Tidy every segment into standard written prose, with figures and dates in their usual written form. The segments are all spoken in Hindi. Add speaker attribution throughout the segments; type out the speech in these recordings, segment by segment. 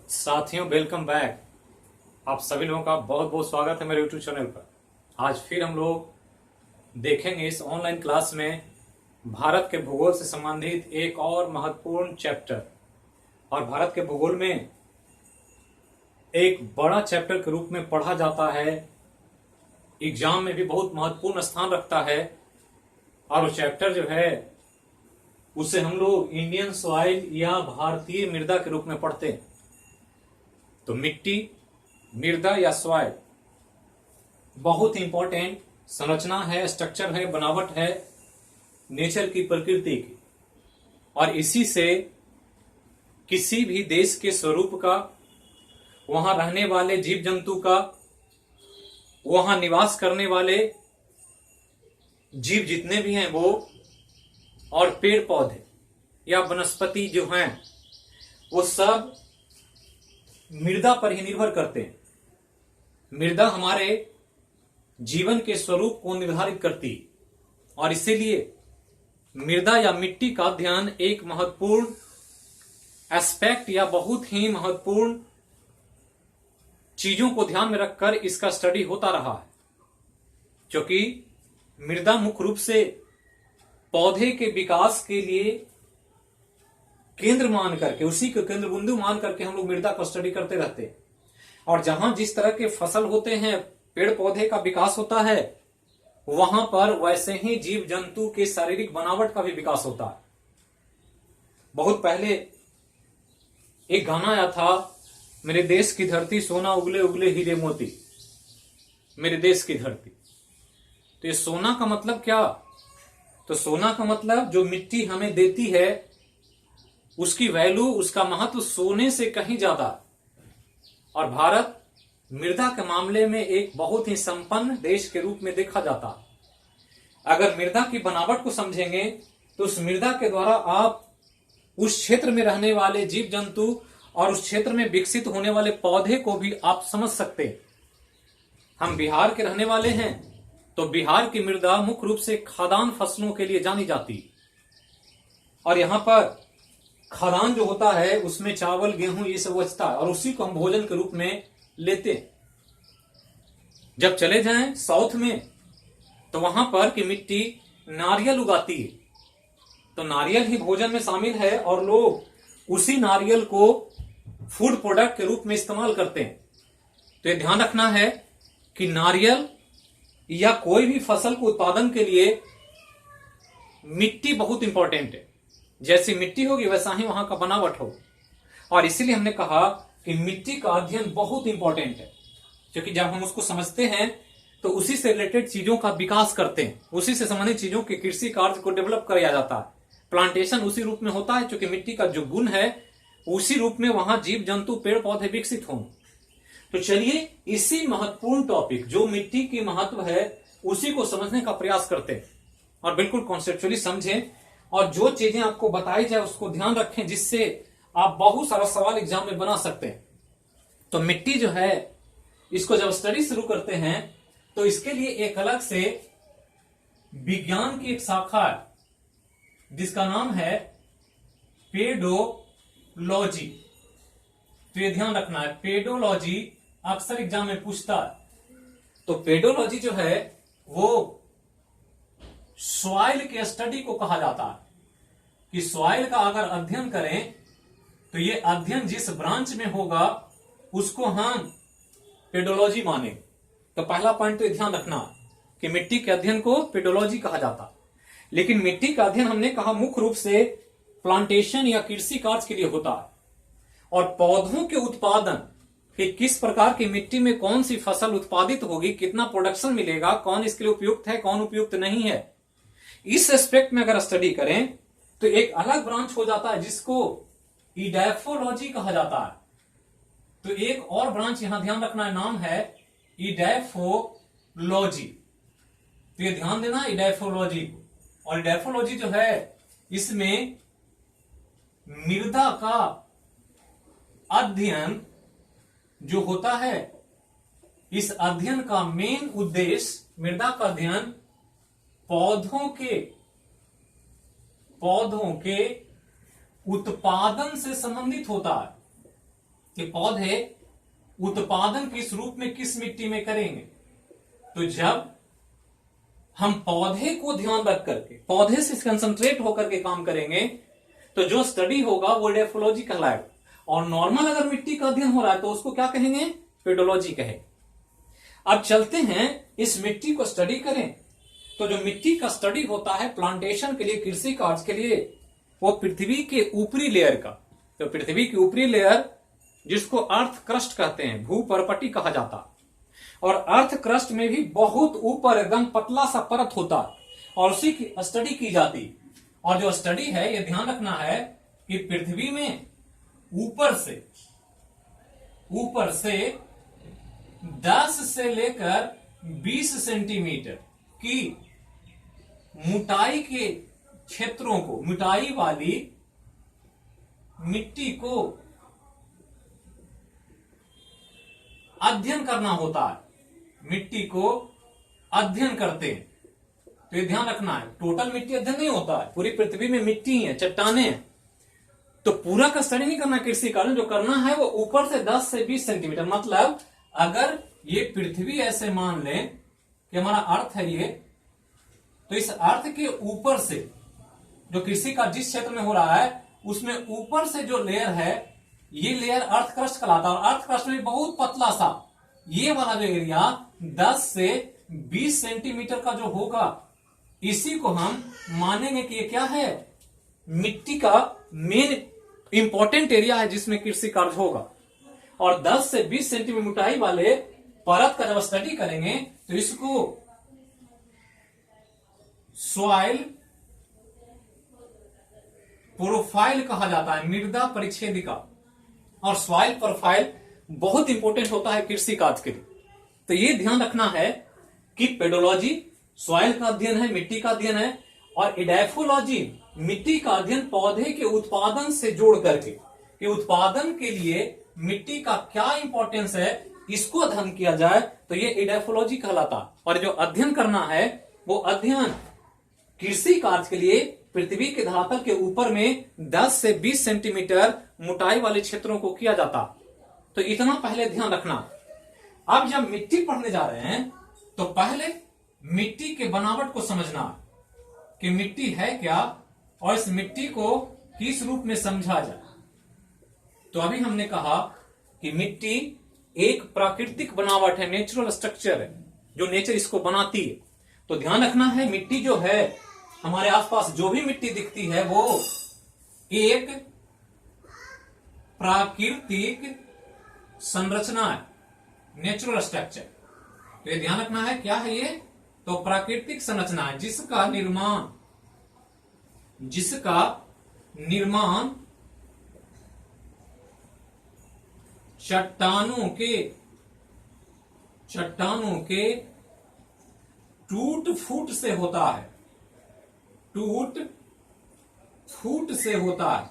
Speaker 1: साथियों, वेलकम बैक। आप सभी लोगों का बहुत बहुत स्वागत है मेरे यूट्यूब चैनल पर। आज फिर हम लोग देखेंगे इस ऑनलाइन क्लास में भारत के भूगोल से संबंधित एक और महत्वपूर्ण चैप्टर। और भारत के भूगोल में एक बड़ा चैप्टर के रूप में पढ़ा जाता है, एग्जाम में भी बहुत महत्वपूर्ण स्थान रखता है। और वो चैप्टर जो है उसे हम लोग इंडियन सॉइल या भारतीय मृदा के रूप में पढ़ते हैं। तो मिट्टी, मृदा या सॉइल बहुत इंपॉर्टेंट संरचना है, स्ट्रक्चर है, बनावट है नेचर की, प्रकृति की। और इसी से किसी भी देश के स्वरूप का, वहां रहने वाले जीव जंतु का, वहां निवास करने वाले जीव जितने भी हैं वो, और पेड़ पौधे या वनस्पति जो हैं वो सब मृदा पर ही निर्भर करते हैं। मृदा हमारे जीवन के स्वरूप को निर्धारित करती है और इसीलिए मृदा या मिट्टी का अध्ययन एक महत्वपूर्ण एस्पेक्ट या बहुत ही महत्वपूर्ण चीजों को ध्यान में रखकर इसका स्टडी होता रहा है। क्योंकि मृदा मुख्य रूप से पौधे के विकास के लिए केंद्र मान करके, उसी को केंद्र बिंदु मान करके हम लोग मृदा को स्टडी करते रहते हैं। और जहां जिस तरह के फसल होते हैं, पेड़ पौधे का विकास होता है, वहां पर वैसे ही जीव जंतु के शारीरिक बनावट का भी विकास होता है। बहुत पहले एक गाना आया था, मेरे देश की धरती सोना उगले उगले हीरे मोती, मेरे देश की धरती। तो ये सोना का मतलब क्या? तो सोना का मतलब जो मिट्टी हमें देती है उसकी वैल्यू, उसका महत्व सोने से कहीं ज्यादा। और भारत मृदा के मामले में एक बहुत ही संपन्न देश के रूप में देखा जाता है। अगर मृदा की बनावट को समझेंगे तो उस मृदा के द्वारा आप उस क्षेत्र में रहने वाले जीव जंतु और उस क्षेत्र में विकसित होने वाले पौधे को भी आप समझ सकते हैं। हम बिहार के रहने वाले हैं तो बिहार की मृदा मुख्य रूप से खाद्यान्न फसलों के लिए जानी जाती है। और यहां पर खाद्यान्न जो होता है उसमें चावल, गेहूं ये सब बचता है और उसी को हम भोजन के रूप में लेते हैं। जब चले जाएं साउथ में तो वहां पर की मिट्टी नारियल उगाती है, तो नारियल ही भोजन में शामिल है और लोग उसी नारियल को फूड प्रोडक्ट के रूप में इस्तेमाल करते हैं। तो ये ध्यान रखना है कि नारियल या कोई भी फसल को उत्पादन के लिए मिट्टी बहुत इंपॉर्टेंट है। जैसी मिट्टी होगी वैसा ही वहां का बनावट होगा। और इसीलिए हमने कहा कि मिट्टी का अध्ययन बहुत इंपॉर्टेंट है, क्योंकि जब हम उसको समझते हैं तो उसी से रिलेटेड चीजों का विकास करते हैं, उसी से संबंधित चीजों के कृषि कार्य को डेवलप किया जाता है। प्लांटेशन उसी रूप में होता है, क्योंकि मिट्टी का जो गुण है उसी रूप में वहां जीव जंतु, पेड़ पौधे विकसित हों। तो चलिए इसी महत्वपूर्ण टॉपिक जो मिट्टी की महत्व है उसी को समझने का प्रयास करते हैं और बिल्कुल कॉन्सेप्चुअली समझें। और जो चीजें आपको बताई जाए उसको ध्यान रखें, जिससे आप बहुत सारा सवाल एग्जाम में बना सकते हैं। तो मिट्टी जो है इसको जब स्टडी शुरू करते हैं तो इसके लिए एक अलग से विज्ञान की एक शाखा है जिसका नाम है पेडोलॉजी। तो ये ध्यान रखना है, पेडोलॉजी अक्सर एग्जाम में पूछता है। तो पेडोलॉजी जो है वो सॉइल के स्टडी को कहा जाता है कि सॉइल का अगर अध्ययन करें तो ये अध्ययन जिस ब्रांच में होगा उसको हम पेडोलॉजी माने। तो पहला पॉइंट तो ध्यान रखना कि मिट्टी के अध्ययन को पेडोलॉजी कहा जाता। लेकिन मिट्टी का अध्ययन हमने कहा मुख्य रूप से प्लांटेशन या कृषि कार्य के लिए होता है। और पौधों के उत्पादन कि किस प्रकार की मिट्टी में कौन सी फसल उत्पादित होगी, कितना प्रोडक्शन मिलेगा, कौन इसके लिए उपयुक्त है, कौन उपयुक्त नहीं है, इस एस्पेक्ट में अगर स्टडी करें तो एक अलग ब्रांच हो जाता है जिसको इडैफोलॉजी कहा जाता है। तो एक और ब्रांच यहां ध्यान रखना है, नाम है इडैफोलॉजी। तो ये ध्यान देना इडैफोलॉजी को। और इडैफोलॉजी जो है इसमें मृदा का अध्ययन जो होता है, इस अध्ययन का मेन उद्देश्य मृदा का अध्ययन पौधों के उत्पादन से संबंधित होता है। कि पौधे उत्पादन किस रूप में किस मिट्टी में करेंगे। तो जब हम पौधे को ध्यान रख करके पौधे से कंसंट्रेट होकर के काम करेंगे तो जो स्टडी होगा वो एडेफोलॉजी कहलाएगा। और नॉर्मल अगर मिट्टी का अध्ययन हो रहा है तो उसको क्या कहेंगे, पेडोलॉजी कहेंगे। अब चलते हैं इस मिट्टी को स्टडी करें। तो जो मिट्टी का स्टडी होता है प्लांटेशन के लिए, कृषि कार्य के लिए, वो पृथ्वी के ऊपरी लेयर का, तो पृथ्वी की ऊपरी लेयर जिसको अर्थ क्रस्ट कहते हैं, भू परपटी कहा जाता है, और अर्थ क्रस्ट में भी बहुत ऊपर एकदम पतला सा परत होता है और उसी की स्टडी की जाती। और जो स्टडी है ये ध्यान रखना है कि पृथ्वी में ऊपर से 10 से लेकर 20 सेंटीमीटर की मोटाई के क्षेत्रों को, मोटाई वाली मिट्टी को अध्ययन करना होता है। मिट्टी को अध्ययन करते हैं तो ये ध्यान रखना है, टोटल मिट्टी अध्ययन नहीं होता है, पूरी पृथ्वी में मिट्टी है, चट्टाने हैं, तो पूरा का स्टडी नहीं करना कृषि कार्य। जो करना है वो ऊपर से 10 से 20 सेंटीमीटर, मतलब अगर ये पृथ्वी ऐसे मान लें कि हमारा अर्थ है ये, तो इस अर्थ के ऊपर से जो कृषि का जिस क्षेत्र में हो रहा है उसमें ऊपर से जो लेयर है ये लेयर अर्थ क्रस्ट कहलाता है। और अर्थ क्रस्ट में बहुत पतला सा ये वाला जो एरिया 10 से 20 सेंटीमीटर का जो होगा, इसी को हम मानेंगे कि ये क्या है, मिट्टी का मेन इंपॉर्टेंट एरिया है जिसमें कृषि कार्य होगा। और 10 से 20 सेंटीमीटर मोटाई वाले परत का जब स्टडी करेंगे तो इसको सॉइल प्रोफाइल कहा जाता है, मृदा परिच्छेदिका। और सॉइल प्रोफाइल बहुत इंपॉर्टेंट होता है कृषि कार्य के लिए। तो ये ध्यान रखना है कि पेडोलॉजी सॉइल का अध्ययन है, मिट्टी का अध्ययन है, और एडेफोलॉजी मिट्टी का अध्ययन पौधे के उत्पादन से जोड़ करके कि उत्पादन के लिए मिट्टी का क्या इंपॉर्टेंस है इसको अध्ययन किया जाए तो ये एडेफोलॉजी कहलाता। और जो अध्ययन करना है वो अध्ययन कृषि कार्य के लिए पृथ्वी के धरातल के ऊपर में 10 से 20 सेंटीमीटर मोटाई वाले क्षेत्रों को किया जाता। तो इतना पहले ध्यान रखना। अब जब मिट्टी पढ़ने जा रहे हैं तो पहले मिट्टी के बनावट को समझना कि मिट्टी है क्या और इस मिट्टी को किस रूप में समझा जाए। तो अभी हमने कहा कि मिट्टी एक प्राकृतिक बनावट है, नेचुरल स्ट्रक्चर है, जो नेचर इसको बनाती है। तो ध्यान रखना है मिट्टी जो है हमारे आसपास जो भी मिट्टी दिखती है वो एक प्राकृतिक संरचना है, नेचुरल स्ट्रक्चर। तो ये ध्यान रखना है क्या है ये, तो प्राकृतिक संरचना है जिसका निर्माण चट्टानों के टूट फूट से होता है, टूट फूट से होता है।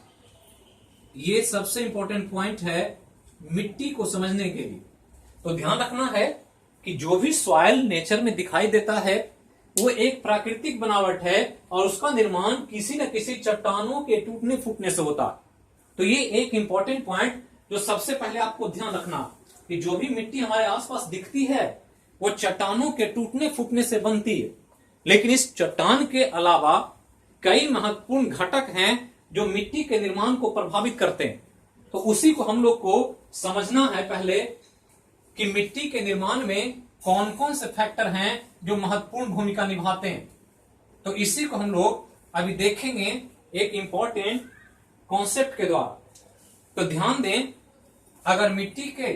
Speaker 1: ये सबसे इंपॉर्टेंट पॉइंट है मिट्टी को समझने के लिए। तो ध्यान रखना है कि जो भी सॉइल नेचर में दिखाई देता है वो एक प्राकृतिक बनावट है और उसका निर्माण किसी न किसी चट्टानों के टूटने फूटने से होता है। तो ये एक इंपॉर्टेंट पॉइंट जो सबसे पहले आपको ध्यान रखना कि जो भी मिट्टी हमारे आसपास दिखती है वो चट्टानों के टूटने फूटने से बनती है। लेकिन इस चट्टान के अलावा कई महत्वपूर्ण घटक हैं जो मिट्टी के निर्माण को प्रभावित करते हैं। तो उसी को हम लोग को समझना है पहले कि मिट्टी के निर्माण में कौन कौन से फैक्टर हैं जो महत्वपूर्ण भूमिका निभाते हैं। तो इसी को हम लोग अभी देखेंगे एक इंपॉर्टेंट कॉन्सेप्ट के द्वारा। तो ध्यान दें, अगर मिट्टी के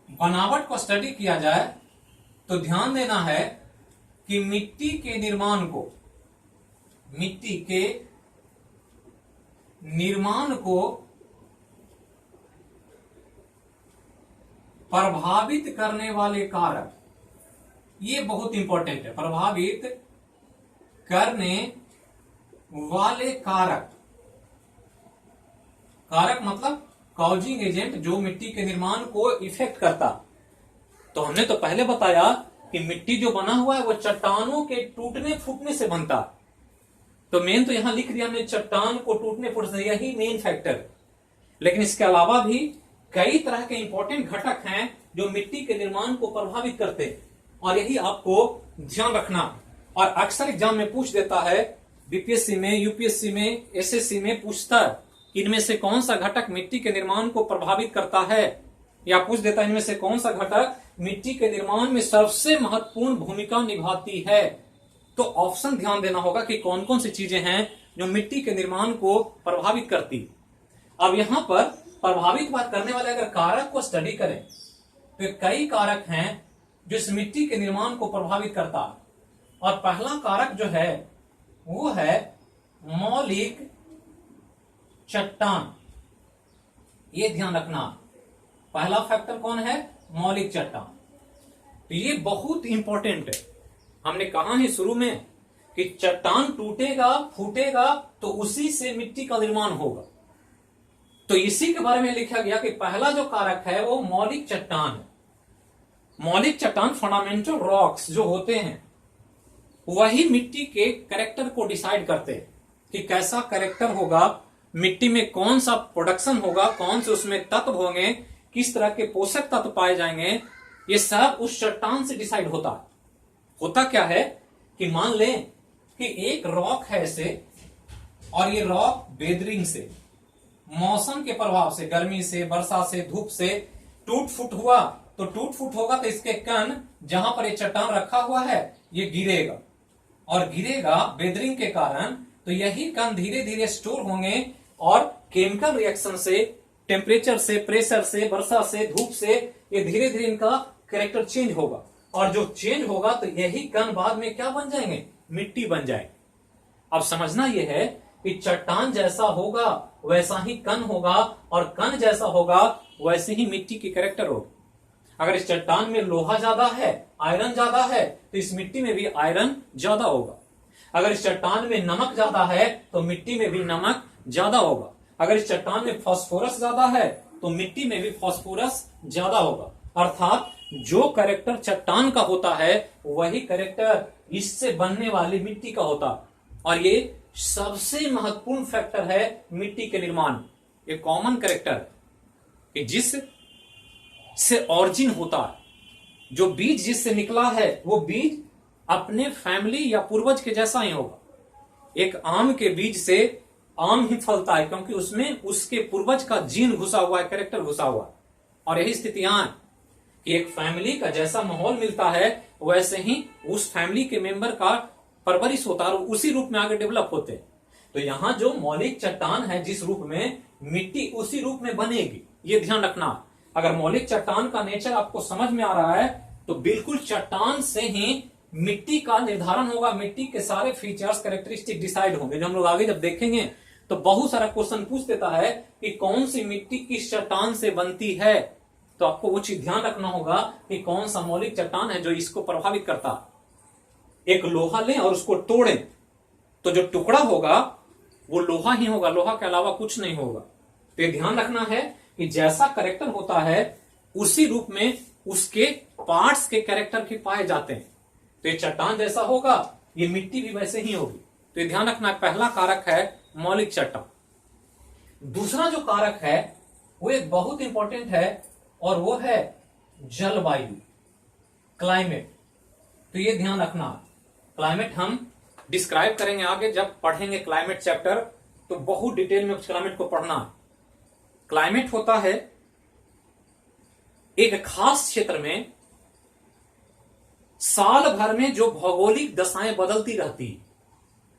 Speaker 1: बनावट को स्टडी किया जाए तो ध्यान देना है कि मिट्टी के निर्माण को प्रभावित करने वाले कारक, ये बहुत इंपॉर्टेंट है। प्रभावित करने वाले कारक मतलब कॉजिंग एजेंट जो मिट्टी के निर्माण को इफेक्ट करता। तो हमने तो पहले बताया कि मिट्टी जो बना हुआ है वो चट्टानों के टूटने फूटने से बनता। तो मेन तो यहां लिख दिया हमने, चट्टान को टूटने फूटने से, यही मेन फैक्टर। लेकिन इसके अलावा भी कई तरह के इंपॉर्टेंट घटक हैं जो मिट्टी के निर्माण को प्रभावित करते हैं, और यही आपको ध्यान रखना। और अक्सर एग्जाम में पूछ देता है, बीपीएससी में, यूपीएससी में, एसएससी में पूछता है इनमें से कौन सा घटक मिट्टी के निर्माण को प्रभावित करता है, या पूछ देता है इनमें से कौन सा घटक मिट्टी के निर्माण में सबसे महत्वपूर्ण भूमिका निभाती है। तो ऑप्शन ध्यान देना होगा कि कौन कौन सी चीजें हैं जो मिट्टी के निर्माण को प्रभावित करती। अब यहां पर प्रभावित बात करने वाले अगर कारक को स्टडी करें तो कई कारक हैं जो इस मिट्टी के निर्माण को प्रभावित करता है। और पहला कारक जो है वो है मौलिक चट्टान। ये ध्यान रखना, पहला फैक्टर कौन है? मौलिक चट्टान। तो ये बहुत इंपॉर्टेंट है। हमने कहा है शुरू में कि चट्टान टूटेगा, फूटेगा तो उसी से मिट्टी का निर्माण होगा। तो इसी के बारे में लिखा गया कि पहला जो कारक है वो मौलिक चट्टान है। मौलिक चट्टान, फंडामेंटल रॉक्स जो होते हैं, वही मिट्टी के कैरेक्टर को डिसाइड करते हैं कि कैसा कैरेक्टर होगा, मिट्टी में कौन सा प्रोडक्शन होगा, कौन से उसमें तत्व होंगे, किस तरह के पोषक तत्व पाए जाएंगे। ये सब उस चट्टान से डिसाइड होता है। होता क्या है कि मान लें कि एक रॉक है ऐसे, और ये रॉक वेदरिंग से, मौसम के प्रभाव से, गर्मी से, वर्षा से, धूप से टूट फूट हुआ, तो टूट फूट होगा तो इसके कण जहां पर ये चट्टान रखा हुआ है ये गिरेगा, और गिरेगा वेदरिंग के कारण, तो यही कण धीरे धीरे स्टोर होंगे और केमिकल रिएक्शन से, टेम्परेचर से, प्रेशर से, वर्षा से, धूप से, ये धीरे धीरे इनका कैरेक्टर चेंज होगा। और जो चेंज होगा तो यही कण बाद में क्या बन जाएंगे? मिट्टी बन जाएंगे। अब समझना यह है कि चट्टान जैसा होगा वैसा ही कण होगा, और कण जैसा होगा वैसे ही मिट्टी की कैरेक्टर होगी। अगर इस चट्टान में लोहा ज्यादा है, आयरन ज्यादा है, तो इस मिट्टी में भी आयरन ज्यादा होगा। अगर इस चट्टान में नमक ज्यादा है तो मिट्टी में भी नमक ज्यादा होगा। अगर इस चट्टान में फास्फोरस ज्यादा है तो मिट्टी में भी फास्फोरस ज्यादा होगा। अर्थात जो कैरेक्टर चट्टान का होता है वही कैरेक्टर इससे बनने वाली मिट्टी का होता है। और ये सबसे महत्वपूर्ण फैक्टर है मिट्टी के निर्माण। ये कॉमन कैरेक्टर कि जिस से ऑरिजिन होता है, जो बीज जिससे निकला है वो बीज अपने फैमिली या पूर्वज के जैसा ही होगा। एक आम के बीज से आम ही फलता है क्योंकि उसमें उसके पूर्वज का जीन घुसा हुआ है, कैरेक्टर घुसा हुआ है। और यही स्थितियां कि एक फैमिली का जैसा माहौल मिलता है वैसे ही उस फैमिली के मेंबर का परवरिश होता है और उसी रूप में आगे डेवलप होते हैं। तो यहां जो मौलिक चट्टान है जिस रूप में, मिट्टी उसी रूप में बनेगी, ये ध्यान रखना। अगर मौलिक चट्टान का नेचर आपको समझ में आ रहा है तो बिल्कुल चट्टान से ही मिट्टी का निर्धारण होगा, मिट्टी के सारे फीचर्स, कैरेक्टरिस्टिक डिसाइड होंगे। जो हम लोग आगे जब देखेंगे तो बहुत सारा क्वेश्चन पूछ देता है कि कौन सी मिट्टी किस चट्टान से बनती है, तो आपको वो चीज ध्यान रखना होगा कि कौन सा मौलिक चट्टान है जो इसको प्रभावित करता है। एक लोहा लें और उसको तोड़ें तो जो टुकड़ा होगा वो लोहा ही होगा, लोहा के अलावा कुछ नहीं होगा। तो ये ध्यान रखना है कि जैसा कैरेक्टर होता है उसी रूप में उसके पार्ट्स के कैरेक्टर भी पाए जाते हैं। तो ये चट्टान जैसा होगा, ये मिट्टी भी वैसे ही होगी। तो ये ध्यान रखना है, पहला कारक है मौलिक चट्टान। दूसरा जो कारक है वो एक बहुत इंपॉर्टेंट है और वो है जलवायु, क्लाइमेट। तो ये ध्यान रखना, क्लाइमेट हम डिस्क्राइब करेंगे आगे जब पढ़ेंगे क्लाइमेट चैप्टर, तो बहुत डिटेल में क्लाइमेट को पढ़ना है। क्लाइमेट होता है एक खास क्षेत्र में साल भर में जो भौगोलिक दशाएं बदलती रहती,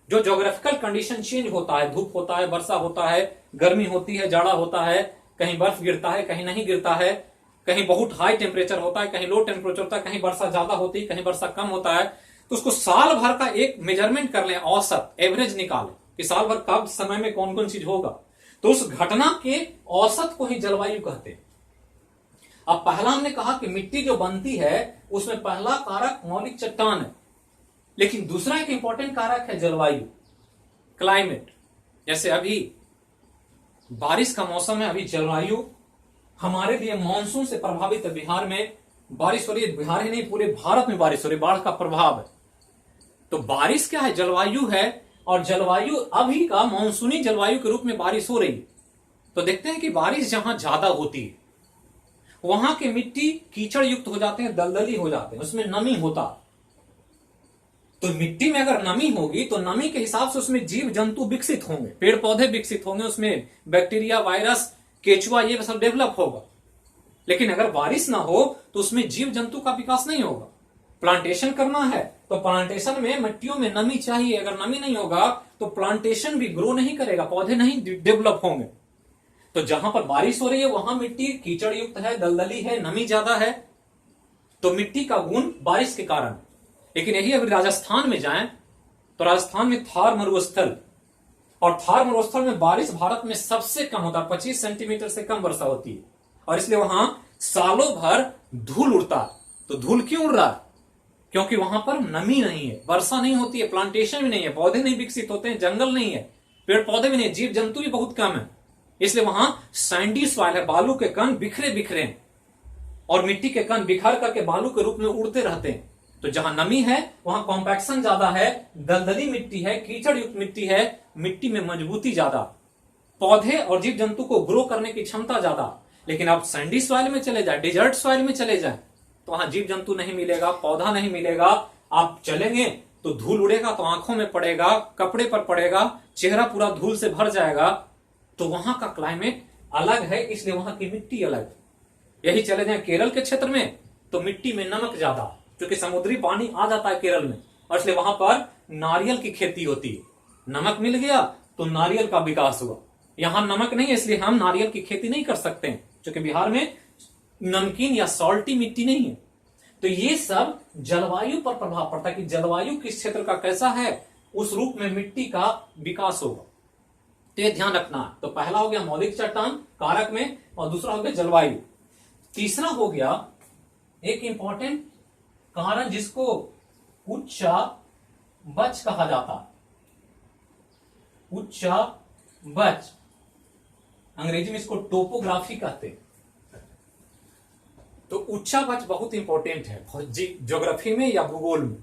Speaker 1: जो ज्योग्राफिकल कंडीशन चेंज होता है, धूप होता है, वर्षा होता है, गर्मी होती है, जाड़ा होता है, कहीं बर्फ गिरता है, कहीं नहीं गिरता है, कहीं बहुत हाई टेम्परेचर होता है, कहीं लो टेम्परेचर होता है, कहीं वर्षा ज्यादा होती है, कहीं वर्षा कम होता है। तो उसको साल भर का एक मेजरमेंट कर लें, औसत एवरेज निकालें कि साल भर कब समय में कौन कौन चीज होगा, तो उस घटना के औसत को ही जलवायु कहते हैं। अब पहला हमने कहा कि मिट्टी जो बनती है उसमें पहला कारक मौलिक चट्टान है, लेकिन दूसरा एक इंपॉर्टेंट कारक है जलवायु, क्लाइमेट। जैसे अभी बारिश का मौसम है, अभी जलवायु हमारे लिए मानसून से प्रभावित है। बिहार में बारिश हो रही है, बिहार ही नहीं पूरे भारत में बारिश हो रही है, बाढ़ का प्रभाव है। तो बारिश क्या है? जलवायु है, और जलवायु अभी का मानसूनी जलवायु के रूप में बारिश हो रही है। तो देखते हैं कि बारिश जहां ज्यादा होती है वहां के मिट्टी कीचड़ युक्त हो जाते हैं, दलदली हो जाते हैं, उसमें नमी होता। तो मिट्टी में अगर नमी होगी तो नमी के हिसाब से उसमें जीव जंतु विकसित होंगे, पेड़ पौधे विकसित होंगे, उसमें बैक्टीरिया, वायरस, केचुआ, ये सब डेवलप होगा। लेकिन अगर बारिश ना हो तो उसमें जीव जंतु का विकास नहीं होगा। प्लांटेशन करना है तो प्लांटेशन में मिट्टियों में नमी चाहिए, अगर नमी नहीं होगा तो प्लांटेशन भी ग्रो नहीं करेगा, पौधे नहीं डेवलप होंगे। तो जहां पर बारिश हो रही है वहां मिट्टी कीचड़ युक्त है, दलदली है, नमी ज्यादा है, तो मिट्टी का गुण बारिश के कारण। लेकिन यही अगर राजस्थान में जाएं तो राजस्थान में थार मरुस्थल, और थार मरुस्थल में बारिश भारत में सबसे कम होता है, 25 सेंटीमीटर से कम वर्षा होती है, और इसलिए वहां सालों भर धूल उड़ता है। तो धूल क्यों उड़ रहा है? क्योंकि वहां पर नमी नहीं है, वर्षा नहीं होती है, प्लांटेशन भी नहीं है, पौधे नहीं विकसित होते हैं, जंगल नहीं है, पेड़ पौधे भी नहीं, जीव जंतु भी बहुत कम है। इसलिए वहां सैंडी सॉइल है, बालू के कण बिखरे बिखरे हैं, और मिट्टी के कण बिखर करके बालू के रूप में उड़ते रहते हैं। तो जहां नमी है वहां कॉम्पैक्शन ज्यादा है, दलदली मिट्टी है, कीचड़ युक्त मिट्टी है, मिट्टी में मजबूती ज्यादा, पौधे और जीव जंतु को ग्रो करने की क्षमता ज्यादा। लेकिन आप सैंडी सॉइल में चले जाए, डिजर्ट सॉइल में चले जाए, तो वहां जीव जंतु नहीं मिलेगा, पौधा नहीं मिलेगा। आप चलेंगे तो धूल उड़ेगा तो आंखों में पड़ेगा, कपड़े पर पड़ेगा, चेहरा पूरा धूल से भर जाएगा। तो वहां का क्लाइमेट अलग है, इसलिए वहां की मिट्टी अलग है। यही चले जाए केरल के क्षेत्र में तो मिट्टी में नमक ज्यादा, क्योंकि समुद्री पानी आ जाता है केरल में, और इसलिए वहां पर नारियल की खेती होती है। नमक मिल गया तो नारियल का विकास हुआ। यहां नमक नहीं है इसलिए हम नारियल की खेती नहीं कर सकते हैं, क्योंकि बिहार में नमकीन या सॉल्टी मिट्टी नहीं है। तो ये सब जलवायु पर प्रभाव पड़ता है कि जलवायु किस क्षेत्र का कैसा है, उस रूप में मिट्टी का विकास होगा। तो ये ध्यान रखना है। तो पहला हो गया मौलिक चट्टान कारक में, और दूसरा हो गया जलवायु। तीसरा हो गया एक इंपॉर्टेंट कारण जिसको उच्चा बच कहा जाता है। उच्चा बच, अंग्रेजी में इसको टोपोग्राफी कहते हैं। तो उच्चा बच बहुत इंपॉर्टेंट है ज्योग्राफी में या भूगोल में।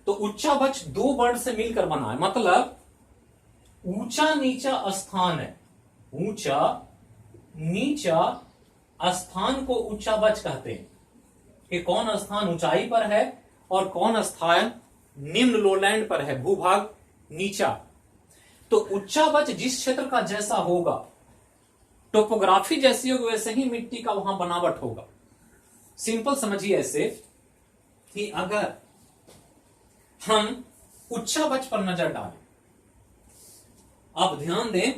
Speaker 1: तो उच्चा बच दो वर्ड से मिलकर बना है, मतलब ऊंचा नीचा स्थान है। ऊंचा नीचा स्थान को उच्चा बच कहते हैं कि कौन स्थान ऊंचाई पर है और कौन स्थान निम्न लोलैंड पर है, भूभाग नीचा। तो उच्चा बच जिस क्षेत्र का जैसा होगा, टोपोग्राफी जैसी होगी, वैसे ही मिट्टी का वहां बनावट होगा। सिंपल समझिए ऐसे कि अगर हम उच्चा बच पर नजर डालें, आप ध्यान दें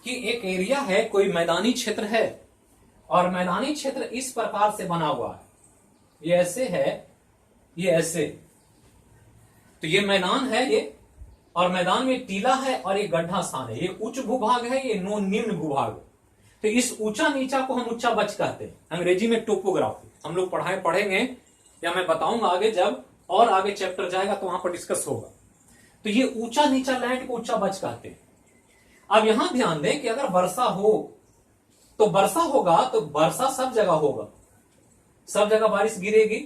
Speaker 1: कि एक एरिया है, कोई मैदानी क्षेत्र है, और मैदानी क्षेत्र इस प्रकार से बना हुआ है, ये ऐसे है, ये ऐसे। तो ये मैदान है ये, और मैदान में टीला है और ये गड्ढा स्थान है, ये उच्च भूभाग है, ये निम्न भूभाग। तो इस ऊंचा नीचा को हम उच्चा बच कहते हैं, अंग्रेजी में टोपोग्राफी। हम लोग पढ़ेंगे या मैं बताऊंगा आगे, जब और आगे चैप्टर जाएगा तो वहां पर डिस्कस होगा। तो ये ऊंचा नीचा लैंड को उच्चा बच कहते हैं। अब यहां ध्यान दें कि अगर वर्षा हो तो वर्षा होगा तो वर्षा सब जगह होगा, सब जगह बारिश गिरेगी।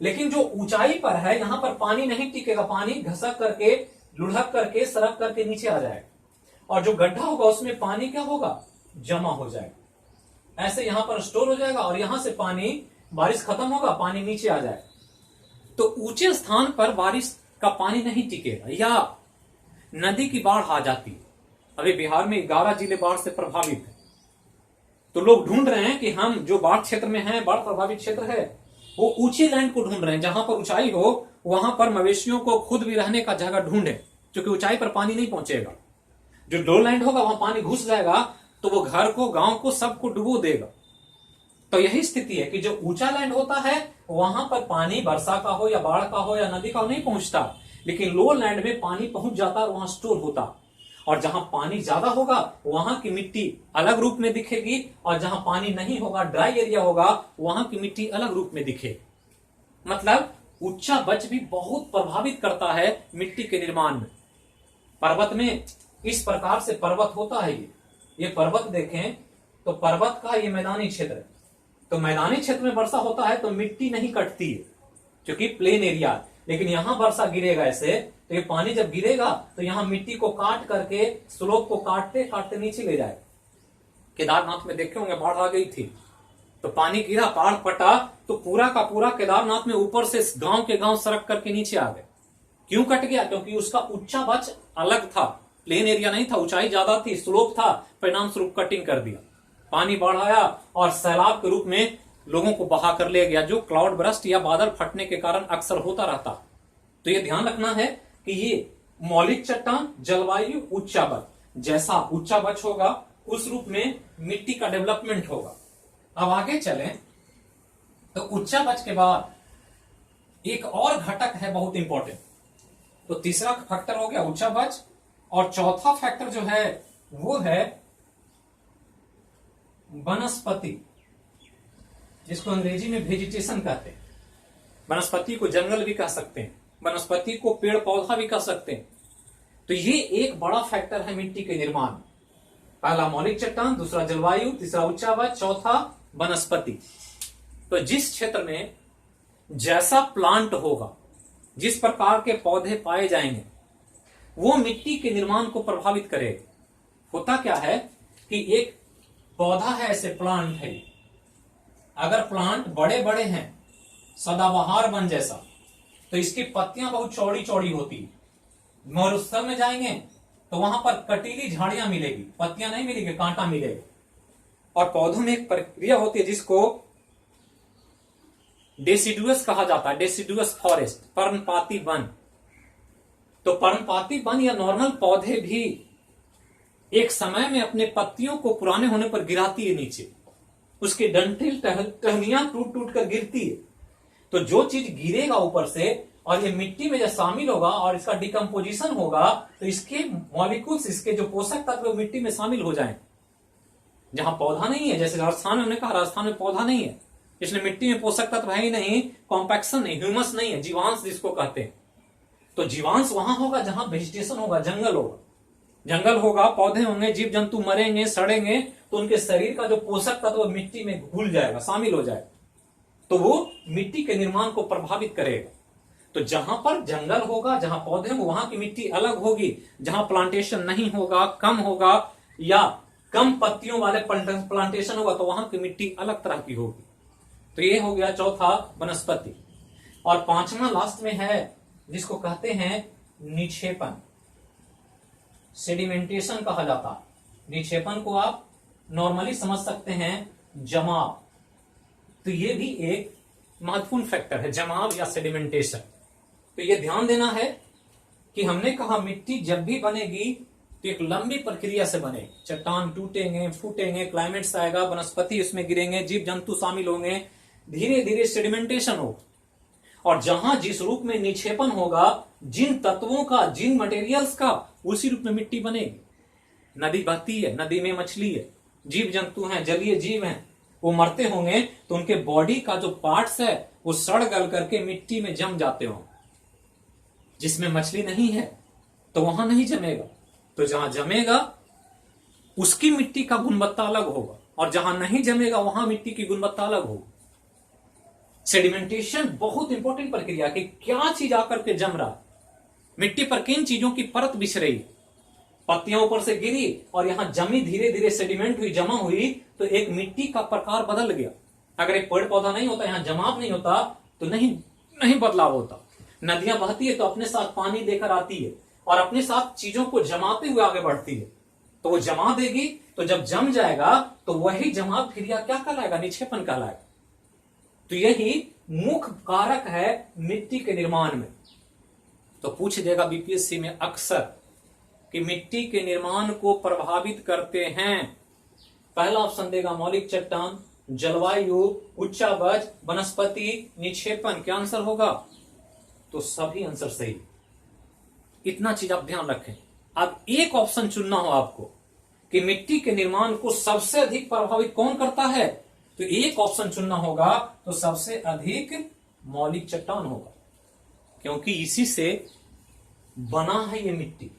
Speaker 1: लेकिन जो ऊंचाई पर है यहां पर पानी नहीं टिकेगा, पानी घसक करके, लुढ़क करके, सरक करके नीचे आ जाएगा, और जो गड्ढा होगा उसमें पानी क्या होगा, जमा हो जाएगा, ऐसे यहां पर स्टोर हो जाएगा, और यहां से पानी, बारिश खत्म होगा, पानी नीचे आ जाएगा। तो ऊंचे स्थान पर बारिश का पानी नहीं टिकेगा, या नदी की बाढ़ आ जाती है। अभी बिहार में 11 जिले बाढ़ से प्रभावित है, तो लोग ढूंढ रहे हैं कि हम जो बाढ़ क्षेत्र में हैं, बाढ़ प्रभावित क्षेत्र है, वो ऊंची लैंड को ढूंढ रहे हैं, जहां पर ऊंचाई हो वहां पर मवेशियों को खुद भी रहने का जगह ढूंढे, क्योंकि ऊंचाई पर पानी नहीं पहुंचेगा। जो लो लैंड होगा वहां पानी घुस जाएगा तो वो घर को, गांव को, सबको डुबो देगा। तो यही स्थिति है कि जो ऊंचा लैंड होता है वहां पर पानी वर्षा का हो या बाढ़ का हो या नदी का हो नहीं पहुंचता, लेकिन लो लैंड में पानी पहुंच जाता और वहां स्टोर होता। और जहां पानी ज्यादा होगा वहां की मिट्टी अलग रूप में दिखेगी, और जहां पानी नहीं होगा, ड्राई एरिया होगा, वहां की मिट्टी अलग रूप में दिखेगी। मतलब उच्चा बच भी बहुत प्रभावित करता है मिट्टी के निर्माण में। पर्वत में इस प्रकार से पर्वत होता है, ये पर्वत देखें तो पर्वत का ये मैदानी क्षेत्र है। तो मैदानी क्षेत्र में वर्षा होता है तो मिट्टी नहीं कटती है, क्योंकि प्लेन एरिया। लेकिन यहां वर्षा गिरेगा ऐसे, तो ये पानी जब गिरेगा तो यहां मिट्टी को काट करके, स्लोप को काटते काटते नीचे ले जाएगा। केदारनाथ में देखे होंगे बाढ़ आ गई थी, तो पानी गिरा, पहाड़ फटा, तो पूरा का पूरा केदारनाथ में ऊपर से गांव के गांव सड़क करके नीचे आ गए। क्यों कट गया? क्योंकि उसका ऊंचा बच अलग था, प्लेन एरिया नहीं था, ऊंचाई ज्यादा थी, स्लोप था, परिणाम स्वरूप कटिंग कर दिया। पानी बढ़ आया और सैलाब के रूप में लोगों को बहा कर ले गया, जो क्लाउड बरस्ट या बादल फटने के कारण अक्सर होता रहता। तो ये ध्यान रखना है कि ये मौलिक चट्टान, जलवायु, उच्चा बच, जैसा उच्चा बच होगा उस रूप में मिट्टी का डेवलपमेंट होगा। अब आगे चलें तो उच्चा बच के बाद एक और घटक है बहुत इंपॉर्टेंट। तो तीसरा फैक्टर हो गया उच्चा बच, और चौथा फैक्टर जो है वो है वनस्पति, जिसको अंग्रेजी में वेजिटेशन कहते हैं। वनस्पति को जंगल भी कह सकते हैं, वनस्पति को पेड़ पौधा भी कह सकते हैं। तो ये एक बड़ा फैक्टर है मिट्टी के निर्माण। पहला मौलिक चट्टान, दूसरा जलवायु, तीसरा उच्चा बच, चौथा वनस्पति। तो जिस क्षेत्र में जैसा प्लांट होगा, जिस प्रकार के पौधे पाए जाएंगे, वो मिट्टी के निर्माण को प्रभावित करेगा। होता क्या है कि एक पौधा है, ऐसे प्लांट है, अगर प्लांट बड़े बड़े हैं, सदाबहार वन जैसा, तो इसकी पत्तियां बहुत चौड़ी चौड़ी होती है। मरुस्थल में जाएंगे तो वहां पर कटीली झाड़ियां मिलेगी, पत्तियां नहीं मिलेगी, कांटा मिलेगा। और पौधों में एक प्रक्रिया होती है जिसको डेसिडुअस कहा जाता है, डेसिडुअस फॉरेस्ट, पर्णपाती वन। तो पर्णपाती वन या नॉर्मल पौधे भी एक समय में अपने पत्तियों को पुराने होने पर गिराती है नीचे, उसके डंठल टहनियां टूट टूट कर गिरती है। तो जो चीज गिरेगा ऊपर से और ये मिट्टी में जब शामिल होगा और इसका डिकम्पोजिशन होगा, तो इसके मॉलिक्यूल्स, इसके जो पोषक तत्व मिट्टी में शामिल हो जाएं। जहां पौधा नहीं है, जैसे राजस्थान में हमने कहा, राजस्थान में पौधा नहीं है, इसलिए मिट्टी में पोषक तत्व है ही नहीं, कॉम्पैक्शन नहीं, ह्यूमस नहीं है, जीवांश जिसको कहते हैं। तो जीवांश वहां होगा जहां वेजिटेशन होगा, जंगल होगा। जंगल होगा, पौधे होंगे, जीव जंतु मरेंगे, सड़ेंगे, तो उनके शरीर का जो पोषक तत्व मिट्टी में घुल जाएगा, शामिल हो जाएगा, तो वो मिट्टी के निर्माण को प्रभावित करेगा। तो जहां पर जंगल होगा, जहां पौधे होंगे, वहां की मिट्टी अलग होगी। जहां प्लांटेशन नहीं होगा, कम होगा, या कम पत्तियों वाले प्लांटेशन होगा, तो वहां की मिट्टी अलग तरह की होगी। तो ये हो गया चौथा वनस्पति। और पांचवा लास्ट में है जिसको कहते हैं निक्षेपण, सेडिमेंटेशन कहा जाता है। निक्षेपण को आप नॉर्मली समझ सकते हैं जमाव। तो ये भी एक महत्वपूर्ण फैक्टर है, जमाव या सेडिमेंटेशन। तो ये ध्यान देना है कि हमने कहा मिट्टी जब भी बनेगी तो एक लंबी प्रक्रिया से बनेगी। चट्टान टूटेंगे, फूटेंगे, क्लाइमेट्स आएगा, वनस्पति उसमें गिरेंगे, जीव जंतु शामिल होंगे, धीरे धीरे सेडिमेंटेशन होगा। और जहां जिस रूप में निक्षेपण होगा, जिन तत्वों का, जिन मटेरियल्स का, उसी रूप में मिट्टी बनेगी। नदी बहती है, नदी में मछली है, जीव जंतु हैं, जलीय जीव हैं, वो मरते होंगे तो उनके बॉडी का जो पार्ट्स है वो सड़ गल करके मिट्टी में जम जाते होंगे। जिसमें मछली नहीं है तो वहां नहीं जमेगा, तो जहां जमेगा उसकी मिट्टी का गुणवत्ता अलग होगा, और जहां नहीं जमेगा वहां मिट्टी की गुणवत्ता अलग होगी। सेडिमेंटेशन बहुत इंपॉर्टेंट प्रक्रिया कि क्या चीज आकर के जम रहा है, मिट्टी पर किन चीजों की परत बिछ रही है। पत्तियां ऊपर से गिरी और यहां जमी, धीरे धीरे सेडिमेंट हुई, जमा हुई, तो एक मिट्टी का प्रकार बदल गया। अगर एक पेड़ पौधा नहीं होता, यहां जमाव नहीं होता, तो नहीं बदलाव होता। नदियां बहती है तो अपने साथ पानी लेकर आती है और अपने साथ चीजों को जमाते हुए आगे बढ़ती है। तो वो जमा देगी, तो जब जम जाएगा तो वही जमाव क्रिया क्या कहलाएगा, निक्षेपण कहलाएगा। तो यही मुख्य कारक है मिट्टी के निर्माण में। तो पूछ देगा बीपीएससी में अक्सर कि मिट्टी के निर्माण को प्रभावित करते हैं। पहला ऑप्शन देगा मौलिक चट्टान, जलवायु, उच्चा बच, वनस्पति, निक्षेपण। क्या आंसर होगा? तो सभी आंसर सही। इतना चीज आप ध्यान रखें। अब एक ऑप्शन चुनना हो आपको कि मिट्टी के निर्माण को सबसे अधिक प्रभावित कौन करता है, तो एक ऑप्शन चुनना होगा, तो सबसे अधिक मौलिक चट्टान होगा, क्योंकि इसी से बना है ये मिट्टी।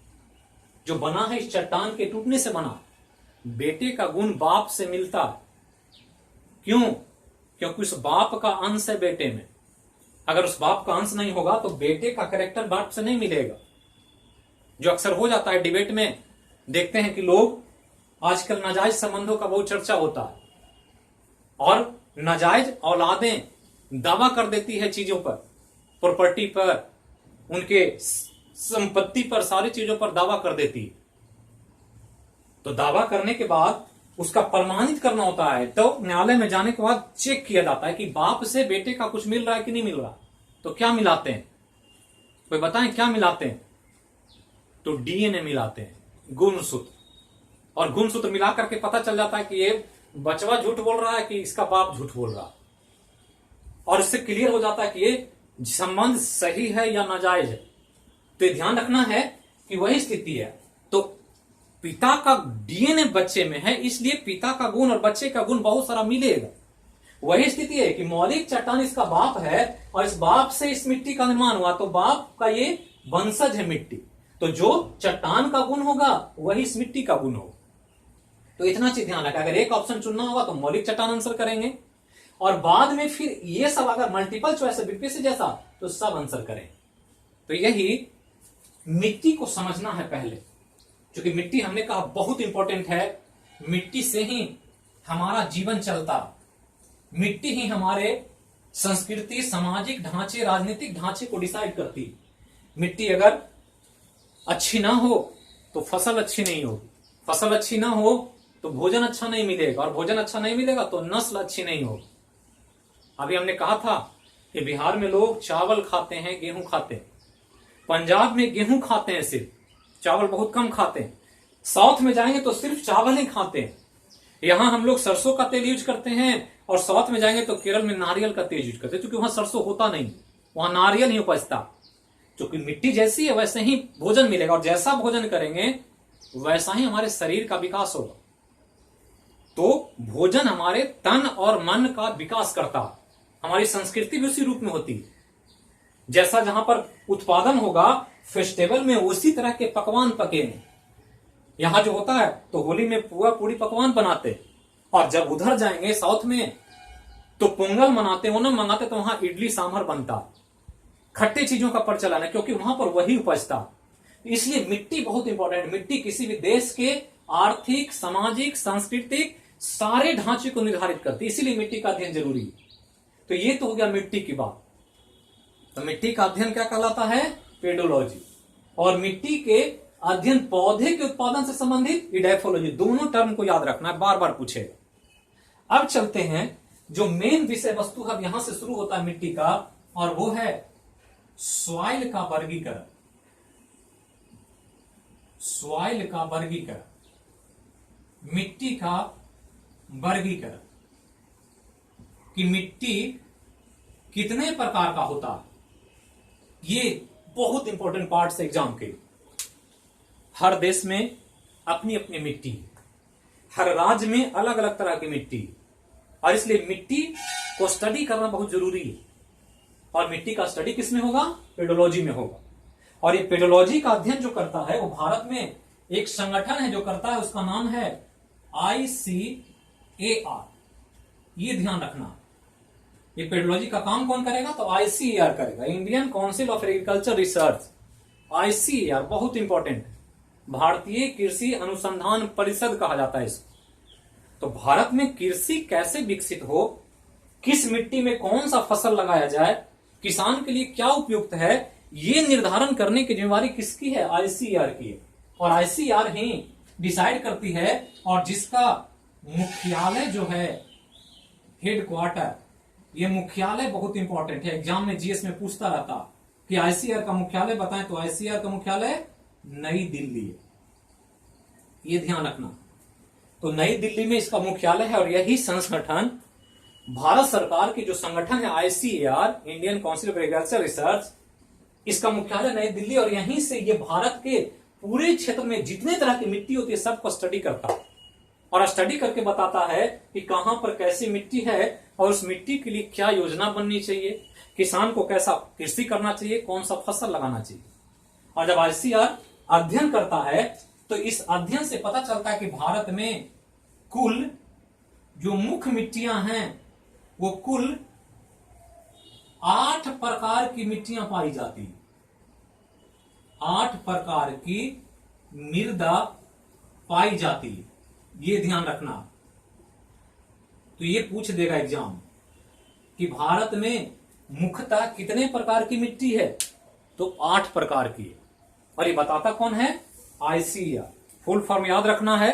Speaker 1: जो बना है इस चट्टान के टूटने से बना। बेटे का गुण बाप से मिलता है। क्यों? क्योंकि उस बाप का अंश है बेटे में। अगर उस बाप का अंश नहीं होगा तो बेटे का कैरेक्टर बाप से नहीं मिलेगा। जो अक्सर हो जाता है डिबेट में, देखते हैं कि लोग आजकल नाजायज संबंधों का बहुत चर्चा होता है और नाजायज औलादें दावा कर देती है चीजों पर, प्रॉपर्टी पर, उनके संपत्ति पर, सारी चीजों पर दावा कर देती। तो दावा करने के बाद उसका प्रमाणित करना होता है, तो न्यायालय में जाने के बाद चेक किया जाता है कि बाप से बेटे का कुछ मिल रहा है कि नहीं मिल रहा। तो क्या मिलाते हैं, कोई बताएं क्या मिलाते हैं? तो डीएनए मिलाते हैं, गुणसूत्र, और गुणसूत्र मिलाकर के पता चल जाता है कि ये बचवा झूठ बोल रहा है कि इसका बाप झूठ बोल रहा है, और इससे क्लियर हो जाता है कि ये संबंध सही है या नाजायज है। तो ये ध्यान रखना है कि वही स्थिति है। तो पिता का डीएनए बच्चे में है, इसलिए पिता का गुण और बच्चे का गुण बहुत सारा मिलेगा। वही स्थिति है कि मौलिक चट्टान इसका बाप है और इस बाप से इस मिट्टी का निर्माण हुआ, तो बाप का ये वंशज है मिट्टी। तो जो चट्टान का गुण होगा वही इस मिट्टी का गुण होगा। तो इतना चीज ध्यान रखा, अगर एक ऑप्शन चुनना होगा तो मौलिक चट्टान आंसर करेंगे, और बाद में फिर ये सब अगर मल्टीपल चॉइस है बीपीएससी जैसा तो सब आंसर करें। तो यही मिट्टी को समझना है पहले, क्योंकि मिट्टी हमने कहा बहुत इंपॉर्टेंट है। मिट्टी से ही हमारा जीवन चलता, मिट्टी ही हमारे संस्कृति, सामाजिक ढांचे, राजनीतिक ढांचे को डिसाइड करती। मिट्टी अगर अच्छी ना हो तो फसल अच्छी नहीं होगी, फसल अच्छी ना हो तो भोजन अच्छा नहीं मिलेगा, और भोजन अच्छा नहीं मिलेगा तो नस्ल अच्छी नहीं होगी। अभी हमने कहा था कि बिहार में लोग चावल खाते हैं, गेहूं खाते हैं, पंजाब में गेहूं खाते हैं, सिर्फ चावल बहुत कम खाते हैं, साउथ में जाएंगे तो सिर्फ चावल ही खाते हैं। यहां हम लोग सरसों का तेल यूज करते हैं, और साउथ में जाएंगे तो केरल में नारियल का तेल यूज करते हैं, क्योंकि वहां सरसों होता नहीं, वहां नारियल ही उपजता। क्योंकि मिट्टी जैसी है वैसे ही भोजन मिलेगा, और जैसा भोजन करेंगे वैसा ही हमारे शरीर का विकास होगा। तो भोजन हमारे तन और मन का विकास करता है। हमारी संस्कृति भी उसी रूप में होती है, जैसा जहां पर उत्पादन होगा फेस्टिवल में उसी तरह के पकवान पकेंगे। यहां जो होता है तो होली में पुआ पूरी पकवान बनाते, और जब उधर जाएंगे साउथ में तो पोंगल मनाते, ओणम मनाते, तो वहां इडली सांभर बनता, खट्टे चीजों का प्रचलन है, क्योंकि वहां पर वही उपजता। इसलिए मिट्टी बहुत इंपॉर्टेंट। मिट्टी किसी भी देश के आर्थिक, सामाजिक, सांस्कृतिक सारे ढांचे को निर्धारित करती है, इसीलिए मिट्टी का अध्ययन जरूरी है। तो ये तो हो गया मिट्टी की बात। तो मिट्टी का अध्ययन क्या कहलाता है? पेडोलॉजी। और मिट्टी के अध्ययन पौधे के उत्पादन से संबंधित इडैफोलॉजी। दोनों टर्म को याद रखना है, बार बार पूछेगा। अब चलते हैं जो मेन विषय वस्तु है, यहां से शुरू होता है मिट्टी का, और वो है सॉइल का वर्गीकरण। सॉइल का वर्गीकरण, मिट्टी का वर्गीकरण, कि मिट्टी कितने प्रकार का होता है। ये बहुत इंपॉर्टेंट पार्ट है एग्जाम के। हर देश में अपनी अपनी मिट्टी है, हर राज्य में अलग अलग तरह की मिट्टी है, और इसलिए मिट्टी को स्टडी करना बहुत जरूरी है। और मिट्टी का स्टडी किसमें होगा? पेडोलॉजी में होगा। और ये पेडोलॉजी का अध्ययन जो करता है वो भारत में एक संगठन है जो करता है, उसका नाम है ICAR। ये ध्यान रखना, ये पेडोलॉजी का काम कौन करेगा? तो ICAR करेगा, Indian council of agriculture research. ICAR बहुत इंपॉर्टेंट, भारतीय कृषि अनुसंधान परिषद कहा जाता है इसको। तो भारत में कृषि कैसे विकसित हो, किस मिट्टी में कौन सा फसल लगाया जाए, किसान के लिए क्या उपयुक्त है, ये निर्धारण करने की जिम्मेवारी किसकी है? ICAR की है। और ICAR ही डिसाइड करती है, और जिसका मुख्यालय जो है, हेडक्वार्टर, ये मुख्यालय बहुत इंपॉर्टेंट है। एग्जाम में जीएस में पूछता रहता कि ICAR का मुख्यालय बताएं, तो ICAR का मुख्यालय नई दिल्ली है, ये ध्यान रखना। तो नई दिल्ली में इसका मुख्यालय है, और यही संगठन भारत सरकार की जो संगठन है ICAR, Indian council of agriculture research, इसका मुख्यालय नई दिल्ली, और यहीं से ये भारत के पूरे क्षेत्र में जितने तरह की मिट्टी होती है सबको स्टडी करता है, और स्टडी करके बताता है कि कहां पर कैसी मिट्टी है, और उस मिट्टी के लिए क्या योजना बननी चाहिए, किसान को कैसा कृषि करना चाहिए, कौन सा फसल लगाना चाहिए। और जब ICAR अध्ययन करता है तो इस अध्ययन से पता चलता है कि भारत में कुल जो मुख्य मिट्टियां हैं वो कुल 8 प्रकार की मिट्टियां पाई जाती हैं। 8 प्रकार की मृदा पाई जाती है, ये ध्यान रखना। तो ये पूछ देगा एग्जाम, कि भारत में मुख्यतः कितने प्रकार की मिट्टी है, तो 8 प्रकार की है। और ये बताता कौन है, आईसीएआर। फुल फॉर्म याद रखना है,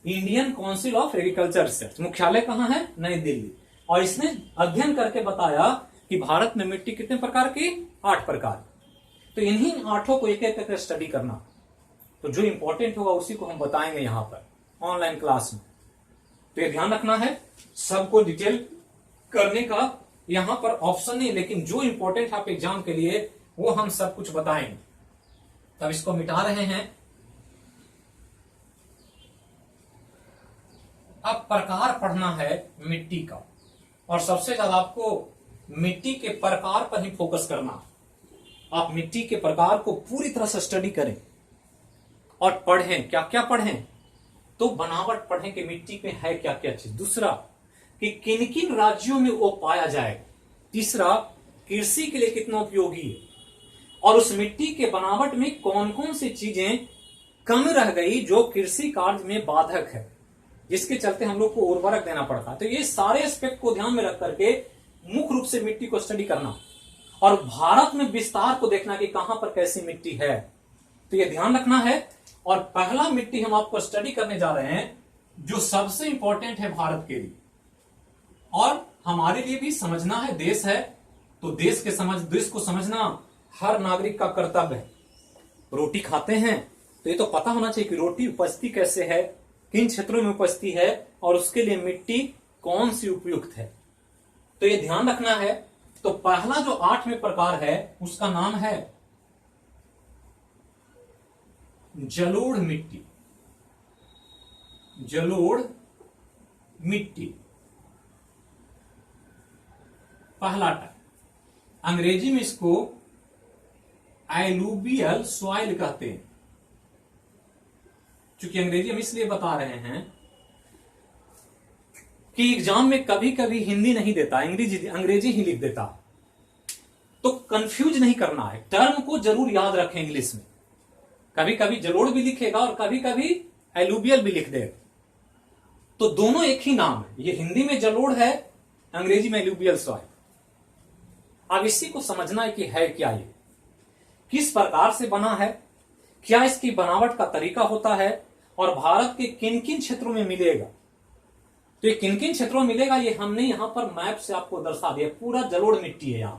Speaker 1: Indian council of agriculture research. मुख्यालय कहां है, नई दिल्ली। और इसने अध्ययन करके बताया कि भारत में मिट्टी कितने प्रकार की, 8 प्रकार। तो इन्हीं 8 को एक एक स्टडी करना। तो जो इंपॉर्टेंट होगा उसी को हम बताएंगे यहां पर ऑनलाइन क्लास में। तो ये ध्यान रखना है, सबको डिटेल करने का यहां पर ऑप्शन नहीं, लेकिन जो इंपॉर्टेंट आप एग्जाम के लिए वो हम सब कुछ बताएंगे। तब इसको मिटा रहे हैं। अब प्रकार पढ़ना है मिट्टी का, और सबसे ज्यादा आपको मिट्टी के प्रकार पर ही फोकस करना। आप मिट्टी के प्रकार को पूरी तरह से स्टडी करें और पढ़ें। क्या क्या पढ़ें, तो बनावट पढ़ें कि मिट्टी में है क्या क्या चीज। दूसरा, कि किन किन राज्यों में वो पाया जाएगा। तीसरा, कृषि के लिए कितना उपयोगी है, और उस मिट्टी के बनावट में कौन कौन सी चीजें कम रह गई जो कृषि कार्य में बाधक है, जिसके चलते हम लोग को उर्वरक देना पड़ता है। तो ये सारे एस्पेक्ट को ध्यान में रख करके मुख्य रूप से मिट्टी को स्टडी करना, और भारत में विस्तार को देखना कि कहां पर कैसी मिट्टी है। तो ये ध्यान रखना है। और पहला मिट्टी हम आपको स्टडी करने जा रहे हैं जो सबसे इंपॉर्टेंट है भारत के लिए, और हमारे लिए भी समझना है। देश है तो देश को समझना हर नागरिक का कर्तव्य है। रोटी खाते हैं तो ये तो पता होना चाहिए कि रोटी उपजती कैसे है, किन क्षेत्रों में उपजती है, और उसके लिए मिट्टी कौन सी उपयुक्त है। तो ये ध्यान रखना है। तो पहला जो 8वें प्रकार है उसका नाम है जलोढ़ मिट्टी। जलोढ़ मिट्टी पहला टाइप। अंग्रेजी में इसको एलुवियल सॉइल कहते हैं। चूंकि अंग्रेजी हम इसलिए बता रहे हैं कि एग्जाम में कभी कभी हिंदी नहीं देता, अंग्रेजी ही लिख देता, तो कंफ्यूज नहीं करना है। टर्म को जरूर याद रखें इंग्लिश में। कभी कभी जलोढ़ भी लिखेगा और कभी कभी एलुवियल भी लिख देगा, तो दोनों एक ही नाम है। ये हिंदी में जलोढ़ है, अंग्रेजी में एलुवियल सॉइल। अब इसी को समझना है कि है क्या, ये किस प्रकार से बना है, क्या इसकी बनावट का तरीका होता है, और भारत के किन किन क्षेत्रों में मिलेगा। तो ये किन किन क्षेत्रों में मिलेगा ये हमने यहां पर मैप से आपको दर्शा दिया। पूरा जलोढ़ मिट्टी है यहां,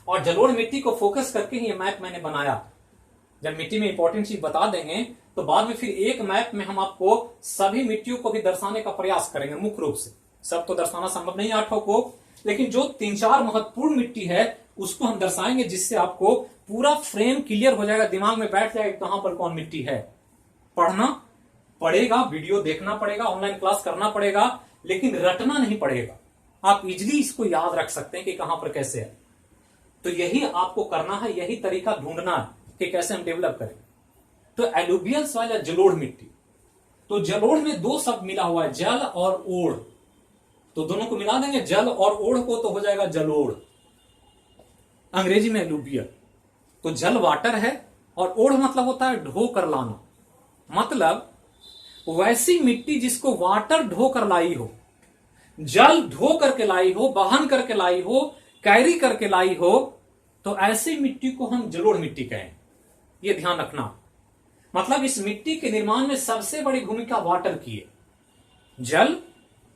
Speaker 1: और जलोढ़ मिट्टी को फोकस करके ही ये मैप मैंने बनाया। जब मिट्टी में इंपॉर्टेंट चीज बता देंगे तो बाद में फिर एक मैप में हम आपको सभी मिट्टियों को भी दर्शाने का प्रयास करेंगे। मुख्य रूप से सब तो दर्शाना संभव नहीं 8 को, लेकिन जो 3-4 महत्वपूर्ण मिट्टी है उसको हम दर्शाएंगे, जिससे आपको पूरा फ्रेम क्लियर हो जाएगा, दिमाग में बैठ जाएगा कहां पर कौन मिट्टी है। पढ़ना पड़ेगा, वीडियो देखना पड़ेगा, ऑनलाइन क्लास करना पड़ेगा, लेकिन रटना नहीं पड़ेगा। आप इजिली इसको याद रख सकते हैं कि कहां पर कैसे है। तो यही आपको करना है, यही तरीका ढूंढना है कि कैसे हम डेवलप करें। तो एलुवियल सॉइल या जलोढ़ मिट्टी, तो जलोढ़ में 2 शब्द मिला हुआ है, जल और ओढ़। तो दोनों को मिला देंगे, जल और ओढ़ को, तो हो जाएगा जलोढ़। अंग्रेजी में एलुवियल। तो जल वाटर है, और ओढ़ मतलब होता है ढो कर लाना। मतलब वैसी मिट्टी जिसको वाटर ढो कर लाई हो, जल ढो करके लाई हो, वहन करके लाई हो, कैरी करके लाई हो, तो ऐसी मिट्टी को हम जलोढ़ मिट्टी कहें। यह ध्यान रखना। मतलब इस मिट्टी के निर्माण में सबसे बड़ी भूमिका वाटर की है। जल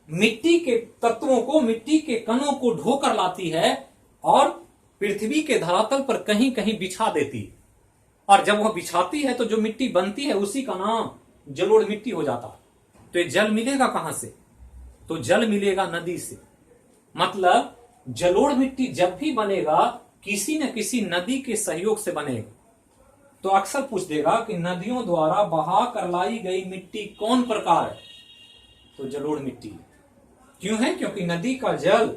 Speaker 1: मिट्टी के तत्वों को, मिट्टी के कणों को ढोकर लाती है और पृथ्वी के धरातल पर कहीं कहीं बिछा देती है, और जब वह बिछाती है तो जो मिट्टी बनती है उसी का नाम जलोढ़ मिट्टी हो जाता है। तो ये जल मिलेगा कहां से, तो जल मिलेगा नदी से। मतलब जलोढ़ मिट्टी जब भी बनेगा किसी न किसी नदी के सहयोग से बनेगा। तो अक्सर पूछ देगा कि नदियों द्वारा बहा कर लाई गई मिट्टी कौन प्रकार है, तो जलोढ़ मिट्टी। क्यों है, क्योंकि नदी का जल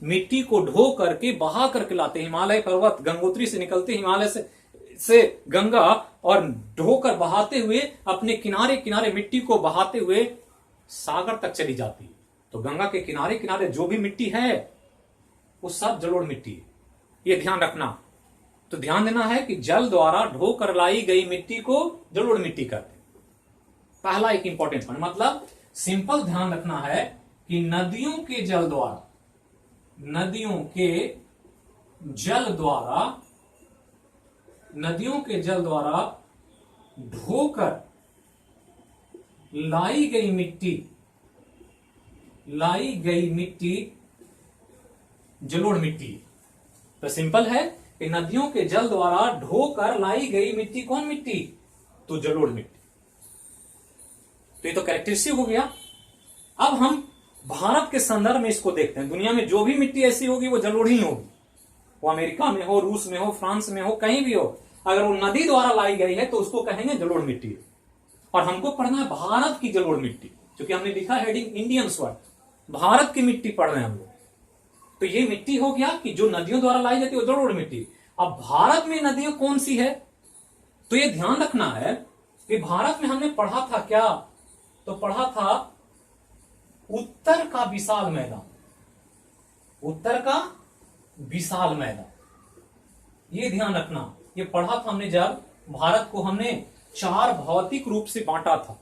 Speaker 1: मिट्टी को ढो करके बहा करके लाते। हिमालय पर्वत गंगोत्री से निकलते, हिमालय से गंगा, और ढोकर बहाते हुए अपने किनारे किनारे मिट्टी को बहाते हुए सागर तक चली जाती है। तो गंगा के किनारे किनारे जो भी मिट्टी है वो सब जलोढ़ मिट्टी है। ये ध्यान रखना। तो ध्यान देना है कि जल द्वारा ढोकर लाई गई मिट्टी को जलोढ़ मिट्टी कहते हैं। पहला एक इंपॉर्टेंट पॉइंट, मतलब सिंपल ध्यान रखना है कि नदियों के जल द्वारा, नदियों के जल द्वारा ढोकर लाई गई मिट्टी जलोढ़ मिट्टी। तो सिंपल है कि नदियों के जल द्वारा ढोकर लाई गई मिट्टी कौन मिट्टी? तो जलोढ़ मिट्टी। तो ये तो कैरेक्टरिस्टिक हो गया। अब हम भारत के संदर्भ में इसको देखते हैं। दुनिया में जो भी मिट्टी ऐसी होगी वो जलोढ़ ही होगी, वो अमेरिका में हो, रूस में हो, फ्रांस में हो, कहीं भी हो, अगर वो नदी द्वारा लाई गई है तो उसको कहेंगे जलोढ़ मिट्टी। और हमको पढ़ना है भारत की जलोढ़ मिट्टी, क्योंकि हमने लिखा हेडिंग इंडियन सॉइल, भारत की मिट्टी पढ़ रहे हैं हम लोग। तो ये मिट्टी हो गया कि जो नदियों द्वारा लाई जाती है वो जलोढ़ मिट्टी। अब भारत में नदियां कौन सी है? तो ये ध्यान रखना है कि भारत में हमने पढ़ा था क्या? तो पढ़ा था उत्तर का विशाल मैदान, उत्तर का विशाल मैदान। ये ध्यान रखना, ये पढ़ा था हमने जब भारत को हमने 4 भौतिक रूप से बांटा था।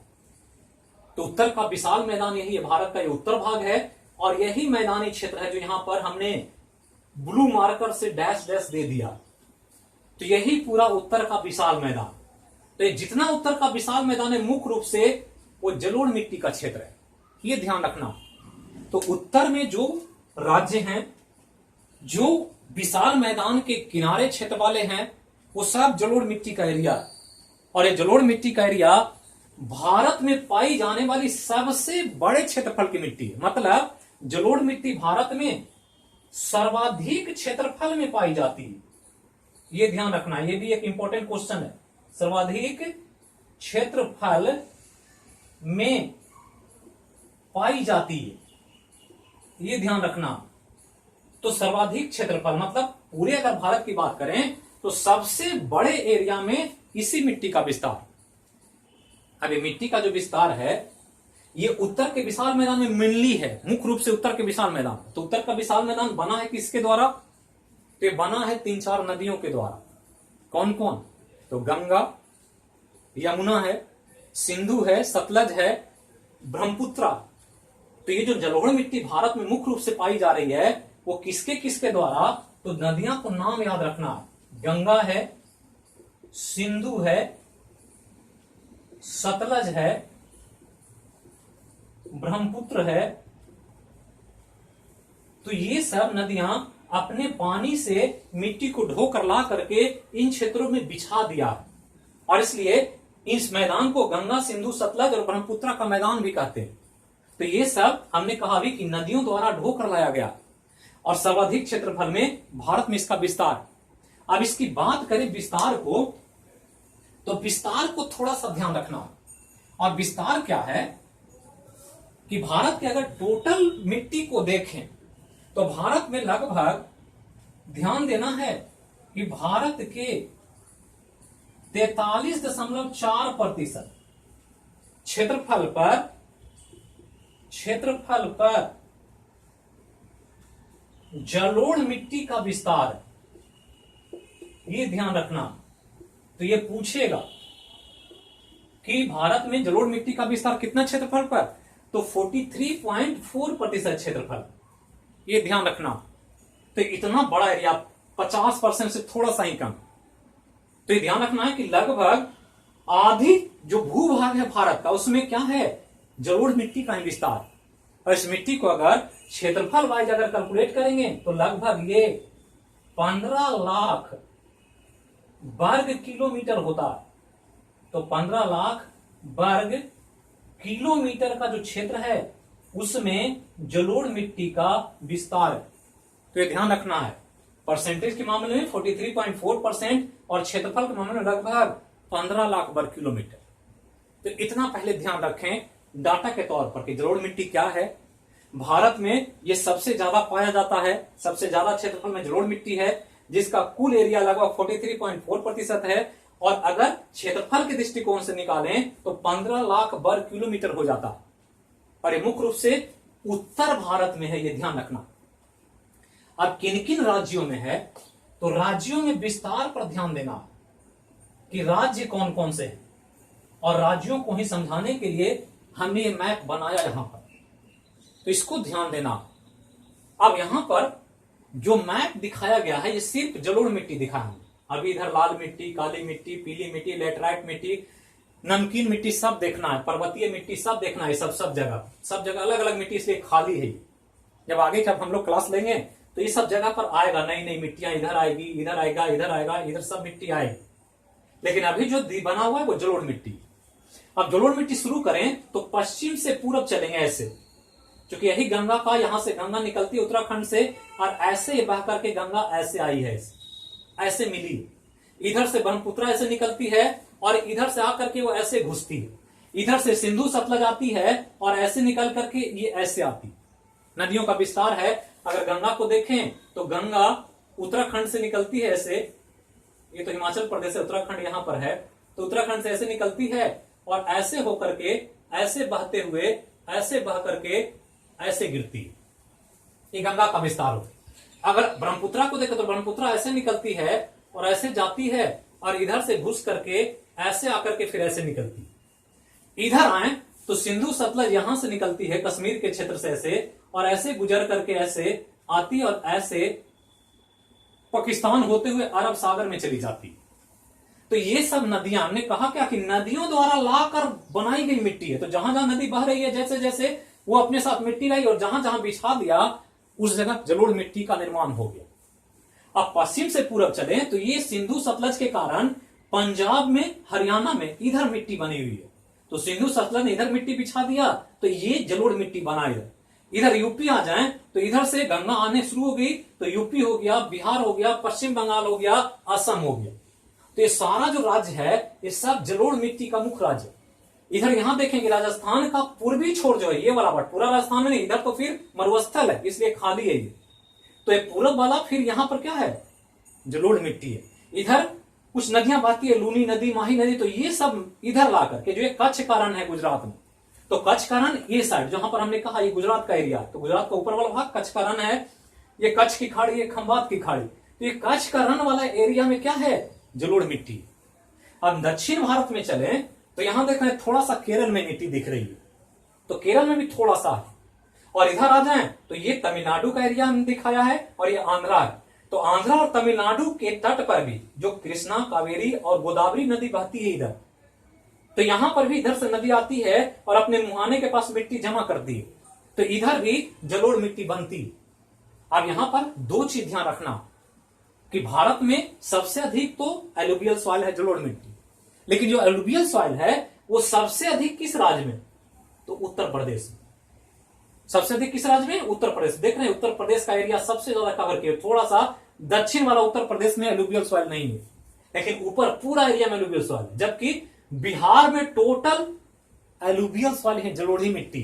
Speaker 1: तो उत्तर का विशाल मैदान यही है, भारत का ये उत्तर भाग है, और यही मैदानी क्षेत्र है जो यहां पर हमने ब्लू मार्कर से डैश डैश दे दिया। तो यही पूरा उत्तर का विशाल मैदान। तो ये जितना उत्तर का विशाल मैदान है मुख्य रूप से वो जलोढ़ मिट्टी का क्षेत्र है, ये ध्यान रखना। तो उत्तर में जो राज्य हैं, जो विशाल मैदान के किनारे क्षेत्र वाले हैं, वो सब जलोढ़ मिट्टी का एरिया है। और ये जलोढ़ मिट्टी का एरिया भारत में पाई जाने वाली सबसे बड़े क्षेत्रफल की मिट्टी है। मतलब जलोढ़ मिट्टी भारत में सर्वाधिक क्षेत्रफल में पाई जाती है, ये ध्यान रखना। ये भी एक इंपॉर्टेंट क्वेश्चन है, सर्वाधिक क्षेत्रफल में पाई जाती है, ये ध्यान रखना। तो सर्वाधिक क्षेत्रफल मतलब पूरे अगर भारत की बात करें तो सबसे बड़े एरिया में इसी मिट्टी का विस्तार। अब ये मिट्टी का जो विस्तार है ये उत्तर के विशाल मैदान में मिलनी है, मुख्य रूप से उत्तर के विशाल मैदान। तो उत्तर का विशाल मैदान बना है किसके द्वारा? तो ये बना है 3-4 नदियों के द्वारा। कौन कौन? तो गंगा, यमुना है, सिंधु है, सतलज है, ब्रह्मपुत्रा। तो ये जो जलोढ़ मिट्टी भारत में मुख्य रूप से पाई जा रही है वो किसके किसके द्वारा? तो नदियां को नाम याद रखना, गंगा है, सिंधु है, सतलज है, ब्रह्मपुत्र है। तो ये सब नदियां अपने पानी से मिट्टी को ढोकर ला करके इन क्षेत्रों में बिछा दिया है, और इसलिए इस मैदान को गंगा, सिंधु, सतलज और ब्रह्मपुत्र का मैदान भी कहते हैं। तो ये सब हमने कहा भी कि नदियों द्वारा ढोकर लाया गया, और सर्वाधिक क्षेत्रफल में भारत में इसका विस्तार। अब इसकी बात करें विस्तार को, तो विस्तार को थोड़ा सा ध्यान रखना। और विस्तार क्या है कि भारत के अगर टोटल मिट्टी को देखें तो भारत में लगभग ध्यान देना है कि भारत के 43.4% क्षेत्रफल पर जलोढ़ मिट्टी का विस्तार है, ये ध्यान रखना। तो ये पूछेगा कि भारत में जलोढ़ मिट्टी का विस्तार कितना क्षेत्रफल पर? तो 43.4% क्षेत्रफल, ये ध्यान रखना। तो इतना बड़ा एरिया, 50% से थोड़ा सा ही कम। तो ये ध्यान रखना है कि लगभग आधी जो भूभाग है भारत का उसमें क्या है? जलोढ़ मिट्टी का ही विस्तार। और इस मिट्टी को अगर क्षेत्रफल वाइज अगर कैलकुलेट करेंगे तो लगभग ये 15 लाख वर्ग किलोमीटर होता है। तो 15 लाख वर्ग किलोमीटर का जो क्षेत्र है उसमें जलोढ़ मिट्टी का विस्तार है। तो ये ध्यान रखना है, परसेंटेज के मामले में 43.4% और क्षेत्रफल के मामले में लगभग 15 लाख वर्ग किलोमीटर। तो इतना पहले ध्यान रखें डाटा के तौर पर कि जलोढ़ मिट्टी क्या है। भारत में ये सबसे ज्यादा पाया जाता है, सबसे ज्यादा क्षेत्रफल में जलोढ़ मिट्टी है, जिसका कुल एरिया लगभग 43.4% है। और अगर क्षेत्रफल के दृष्टिकोण से निकालें तो 15 लाख वर्ग किलोमीटर हो जाता। और ये मुख्य रूप से उत्तर भारत में है, ये ध्यान रखना। अब किन किन राज्यों में है? तो राज्यों में विस्तार पर ध्यान देना कि राज्य कौन कौन से हैं, और राज्यों को ही समझाने के लिए हमने ये मैप बनाया यहां पर, तो इसको ध्यान देना। अब यहां पर जो मैप दिखाया गया है ये सिर्फ जलोढ़ मिट्टी दिखाया है। अभी इधर लाल मिट्टी, काली मिट्टी, पीली मिट्टी, लेटराइट मिट्टी, नमकीन मिट्टी सब देखना है, पर्वतीय मिट्टी सब देखना है, सब जगह अलग अलग मिट्टी, इसलिए खाली है। जब हम लोग क्लास लेंगे तो ये सब जगह पर आएगा, नई नई मिट्टियां इधर आएगी, इधर आएगा, इधर आएगा, इधर सब मिट्टी आएगी। लेकिन अभी जो बना हुआ है वो जलोढ़ मिट्टी। अब जलोढ़ मिट्टी शुरू करें तो पश्चिम से पूरब चलेंगे ऐसे, क्योंकि यही गंगा का, यहां से गंगा निकलती है उत्तराखंड से, और ऐसे बह करके गंगा ऐसे आई है, ऐसे मिली। इधर से ब्रह्मपुत्र ऐसे निकलती है और इधर से आकर के वो ऐसे घुसती है। इधर से सिंधु सतलज आती है और ऐसे निकल करके ये ऐसे आती। नदियों का विस्तार है। अगर गंगा को देखें तो गंगा उत्तराखंड से निकलती है ऐसे, ये तो हिमाचल प्रदेश है, उत्तराखंड यहां पर है, तो उत्तराखंड से ऐसे निकलती है और ऐसे होकर के, ऐसे बहते हुए, ऐसे बह करके ऐसे गिरती है। ये गंगा का विस्तार हो। अगर ब्रह्मपुत्रा को देखें तो ब्रह्मपुत्रा ऐसे निकलती है और ऐसे जाती है और इधर से घुस करके ऐसे आकर के फिर ऐसे निकलती है। इधर आए तो सिंधु सतलज यहां से निकलती है कश्मीर के क्षेत्र से ऐसे, और ऐसे गुजर करके ऐसे आती और ऐसे पाकिस्तान होते हुए अरब सागर में चली जाती। तो ये सब नदियां, हमने कहा क्या कि नदियों द्वारा लाकर बनाई गई मिट्टी है। तो जहां जहां नदी बह रही है, जैसे जैसे वो अपने साथ मिट्टी लाई और जहां जहां बिछा दिया उस जगह जलोढ़ मिट्टी का निर्माण हो गया। अब पश्चिम से पूरब चले तो ये सिंधु सतलज के कारण पंजाब में, हरियाणा में इधर मिट्टी बनी हुई है। तो सिंधु सतलज ने इधर मिट्टी बिछा दिया तो ये जलोढ़ मिट्टी बना। इधर यूपी आ जाए तो इधर से गंगा आने शुरू हो गई तो यूपी हो गया, बिहार हो गया, पश्चिम बंगाल हो गया, असम हो गया। तो ये सारा जो राज्य है ये सब जलोढ़ मिट्टी का मुख्य राज्य है। इधर यहां देखेंगे राजस्थान का पूर्वी छोर जो है ये वाला पार्ट, पूरा राजस्थान में नहीं, इधर तो फिर मरुस्थल है इसलिए खाली है ये। तो ये पूरब वाला फिर यहां पर क्या है, जलोढ़ मिट्टी है। इधर कुछ नदियां बहती है, लूनी नदी, माही नदी, तो ये सब इधर ला करके, जो ये कच्छ का रण है गुजरात में, तो कच्छ का रण ये साइड जहां पर हमने कहा ये गुजरात का एरिया, तो गुजरात का ऊपर वाला भाग कच्छ का रण है, ये कच्छ की खाड़ी, ये खंबात की खाड़ी। तो ये कच्छ का रण वाला एरिया में क्या है, जलोढ़ मिट्टी। अब दक्षिण भारत में चले तो यहां देख रहे हैं थोड़ा सा केरल में मिट्टी दिख रही है, तो केरल में भी थोड़ा सा है। और इधर आ जाए तो ये तमिलनाडु का एरिया हमने दिखाया है और ये आंध्रा है। तो आंध्रा और तमिलनाडु के तट पर भी जो कृष्णा, कावेरी और गोदावरी नदी बहती है इधर, तो यहां पर भी इधर से नदी आती है और अपने मुहाने के पास मिट्टी जमा करती है, तो इधर भी जलोढ़ मिट्टी बनती है। अब यहां पर दो चीज ध्यान रखना कि भारत में सबसे अधिक तो एलुवियल सॉइल है, जलोढ़ मिट्टी, लेकिन जो एलुवियल सॉइल है वो सबसे अधिक किस राज्य में, तो उत्तर प्रदेश में। सबसे अधिक किस राज्य में, उत्तर प्रदेश। देख रहे हैं उत्तर प्रदेश का एरिया सबसे ज्यादा कवर किया, थोड़ा सा दक्षिण वाला उत्तर प्रदेश में एलुवियल सॉइल नहीं है, लेकिन ऊपर पूरा एरिया में एलुवियल सॉइल है। जबकि बिहार में टोटल एलुवियल सॉइल है, जलोढ़ी मिट्टी।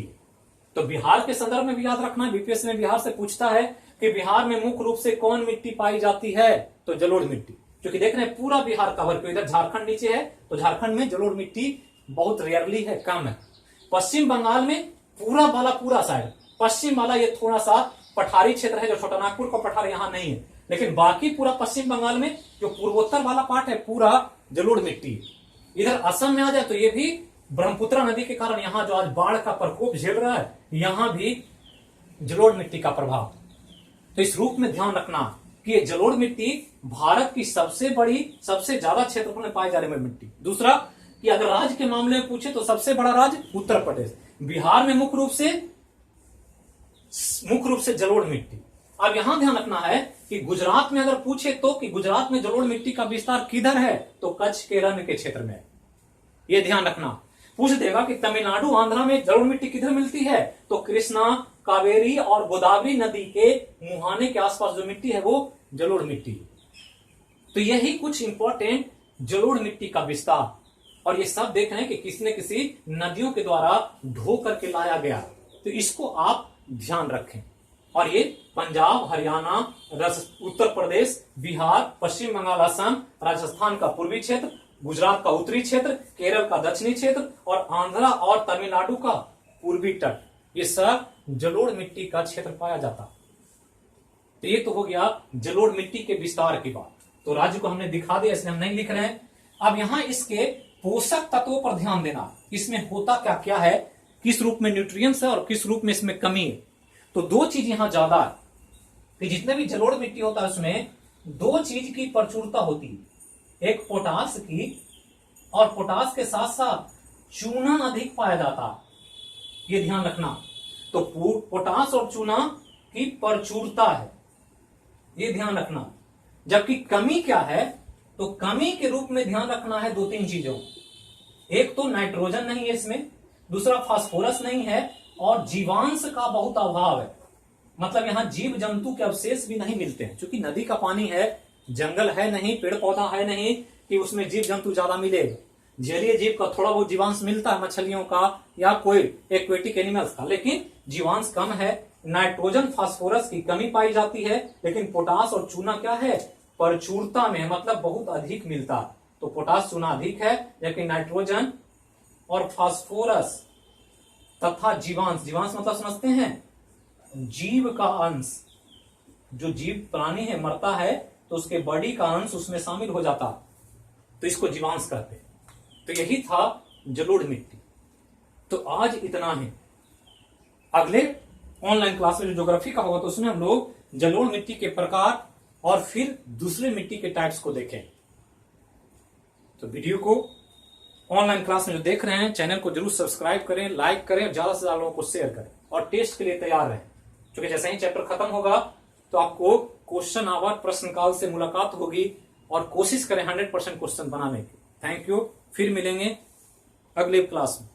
Speaker 1: तो बिहार के संदर्भ में भी याद रखना है, बीपीएससी में बिहार से पूछता है कि बिहार में मुख्य रूप से कौन मिट्टी पाई जाती है, तो जलोढ़ मिट्टी। क्योंकि देख रहे हैं पूरा बिहार कवर किया, इधर झारखंड नीचे है तो झारखंड में जलोढ़ मिट्टी बहुत रेयरली है, कम है। पश्चिम बंगाल में पूरा वाला पूरा साइड, पश्चिम वाला ये थोड़ा सा पठारी क्षेत्र है, जो छोटानागपुर का पठार यहाँ नहीं है, लेकिन बाकी पूरा पश्चिम बंगाल में जो पूर्वोत्तर वाला पार्ट है पूरा जलोढ़ मिट्टी। इधर असम में आ जाए तो ये भी ब्रह्मपुत्र नदी के कारण यहाँ जो आज बाढ़ का प्रकोप झेल रहा है, यहाँ भी जलोढ़ मिट्टी का प्रभाव। तो इस रूप में ध्यान रखना कि ये जलोढ़ मिट्टी भारत की सबसे बड़ी, सबसे ज्यादा क्षेत्रफल में पाई जा रही मिट्टी। दूसरा कि अगर राज्य के मामले में पूछे तो सबसे बड़ा राज्य उत्तर प्रदेश, बिहार में मुख्य रूप से जलोढ़ मिट्टी। अब यहां ध्यान रखना है कि गुजरात में अगर पूछे तो कि गुजरात में जलोढ़ मिट्टी का विस्तार किधर है, तो कच्छ के रण के क्षेत्र में। यह ध्यान रखना। पूछ देगा कि तमिलनाडु, आंध्रा में जलोढ़ मिट्टी किधर मिलती है, तो कृष्णा, कावेरी और गोदावरी नदी के मुहाने के आसपास जो मिट्टी है वो जलोढ़ मिट्टी। तो यही कुछ इंपॉर्टेंट जलोढ़ मिट्टी का विस्तार, और ये सब देख रहे हैं कि किसी न किसी नदियों के द्वारा ढो करके लाया गया, तो इसको आप ध्यान रखें। और ये पंजाब, हरियाणा, उत्तर प्रदेश, बिहार, पश्चिम बंगाल, असम, राजस्थान का पूर्वी क्षेत्र, गुजरात का उत्तरी क्षेत्र, केरल का दक्षिणी क्षेत्र और आंध्रा और तमिलनाडु का पूर्वी तट, ये सब जलोढ़ मिट्टी का क्षेत्र पाया जाता। तो ये तो हो गया जलोढ़ मिट्टी के विस्तार की बात। तो राज्य को हमने दिखा दिया, इसलिए हम नहीं लिख रहे हैं। अब यहां इसके पोषक तत्वों पर ध्यान देना, इसमें होता क्या क्या है, किस रूप में न्यूट्रिएंट्स है और किस रूप में इसमें कमी है। तो दो चीज यहां ज्यादा है, कि जितने भी जलोढ़ मिट्टी होता है उसमें दो चीज की प्रचुरता होती है, एक पोटास की, और पोटास के साथ साथ चूना अधिक पाया जाता है, ये ध्यान रखना। तो पोटास और चूना की प्रचुरता है, ये ध्यान रखना। जबकि कमी क्या है, तो कमी के रूप में ध्यान रखना है दो तीन चीजों, एक तो नाइट्रोजन नहीं है इसमें, दूसरा फास्फोरस नहीं है, और जीवांश का बहुत अभाव है। मतलब यहां जीव जंतु के अवशेष भी नहीं मिलते हैं, क्योंकि नदी का पानी है, जंगल है नहीं, पेड़ पौधा है नहीं कि उसमें जीव जंतु ज्यादा मिलेगा। जलीय जीव का थोड़ा बहुत जीवांश मिलता है, मछलियों का या कोई एक्वेटिक एनिमल्स का, लेकिन जीवांश कम है। नाइट्रोजन फास्फोरस की कमी पाई जाती है, लेकिन पोटास और चूना क्या है, प्रचुरता में, मतलब बहुत अधिक मिलता। तो पोटास चूना अधिक है, लेकिन नाइट्रोजन और फास्फोरस तथा जीवांश, जीवांश मतलब समझते हैं जीव का अंश, जो जीव प्राणी है मरता है तो उसके बॉडी का अंश उसमें शामिल हो जाता, तो इसको जीवांश कहते हैं। तो यही था जलोढ़ मिट्टी। तो आज इतना ही। अगले ऑनलाइन क्लास में जो ज्योग्राफी का होगा तो उसमें हम लोग जलोढ़ मिट्टी के प्रकार और फिर दूसरे मिट्टी के टाइप्स को देखें। तो वीडियो को ऑनलाइन क्लास में जो देख रहे हैं चैनल को जरूर सब्सक्राइब करें, लाइक करें, ज्यादा से ज्यादा लोगों को शेयर करें और टेस्ट के लिए तैयार रहें, क्योंकि जैसे ही चैप्टर खत्म होगा तो आपको क्वेश्चन आवर प्रश्न काल से मुलाकात होगी और कोशिश करें 100% क्वेश्चन बनाने की। थैंक यू, फिर मिलेंगे अगले क्लास में।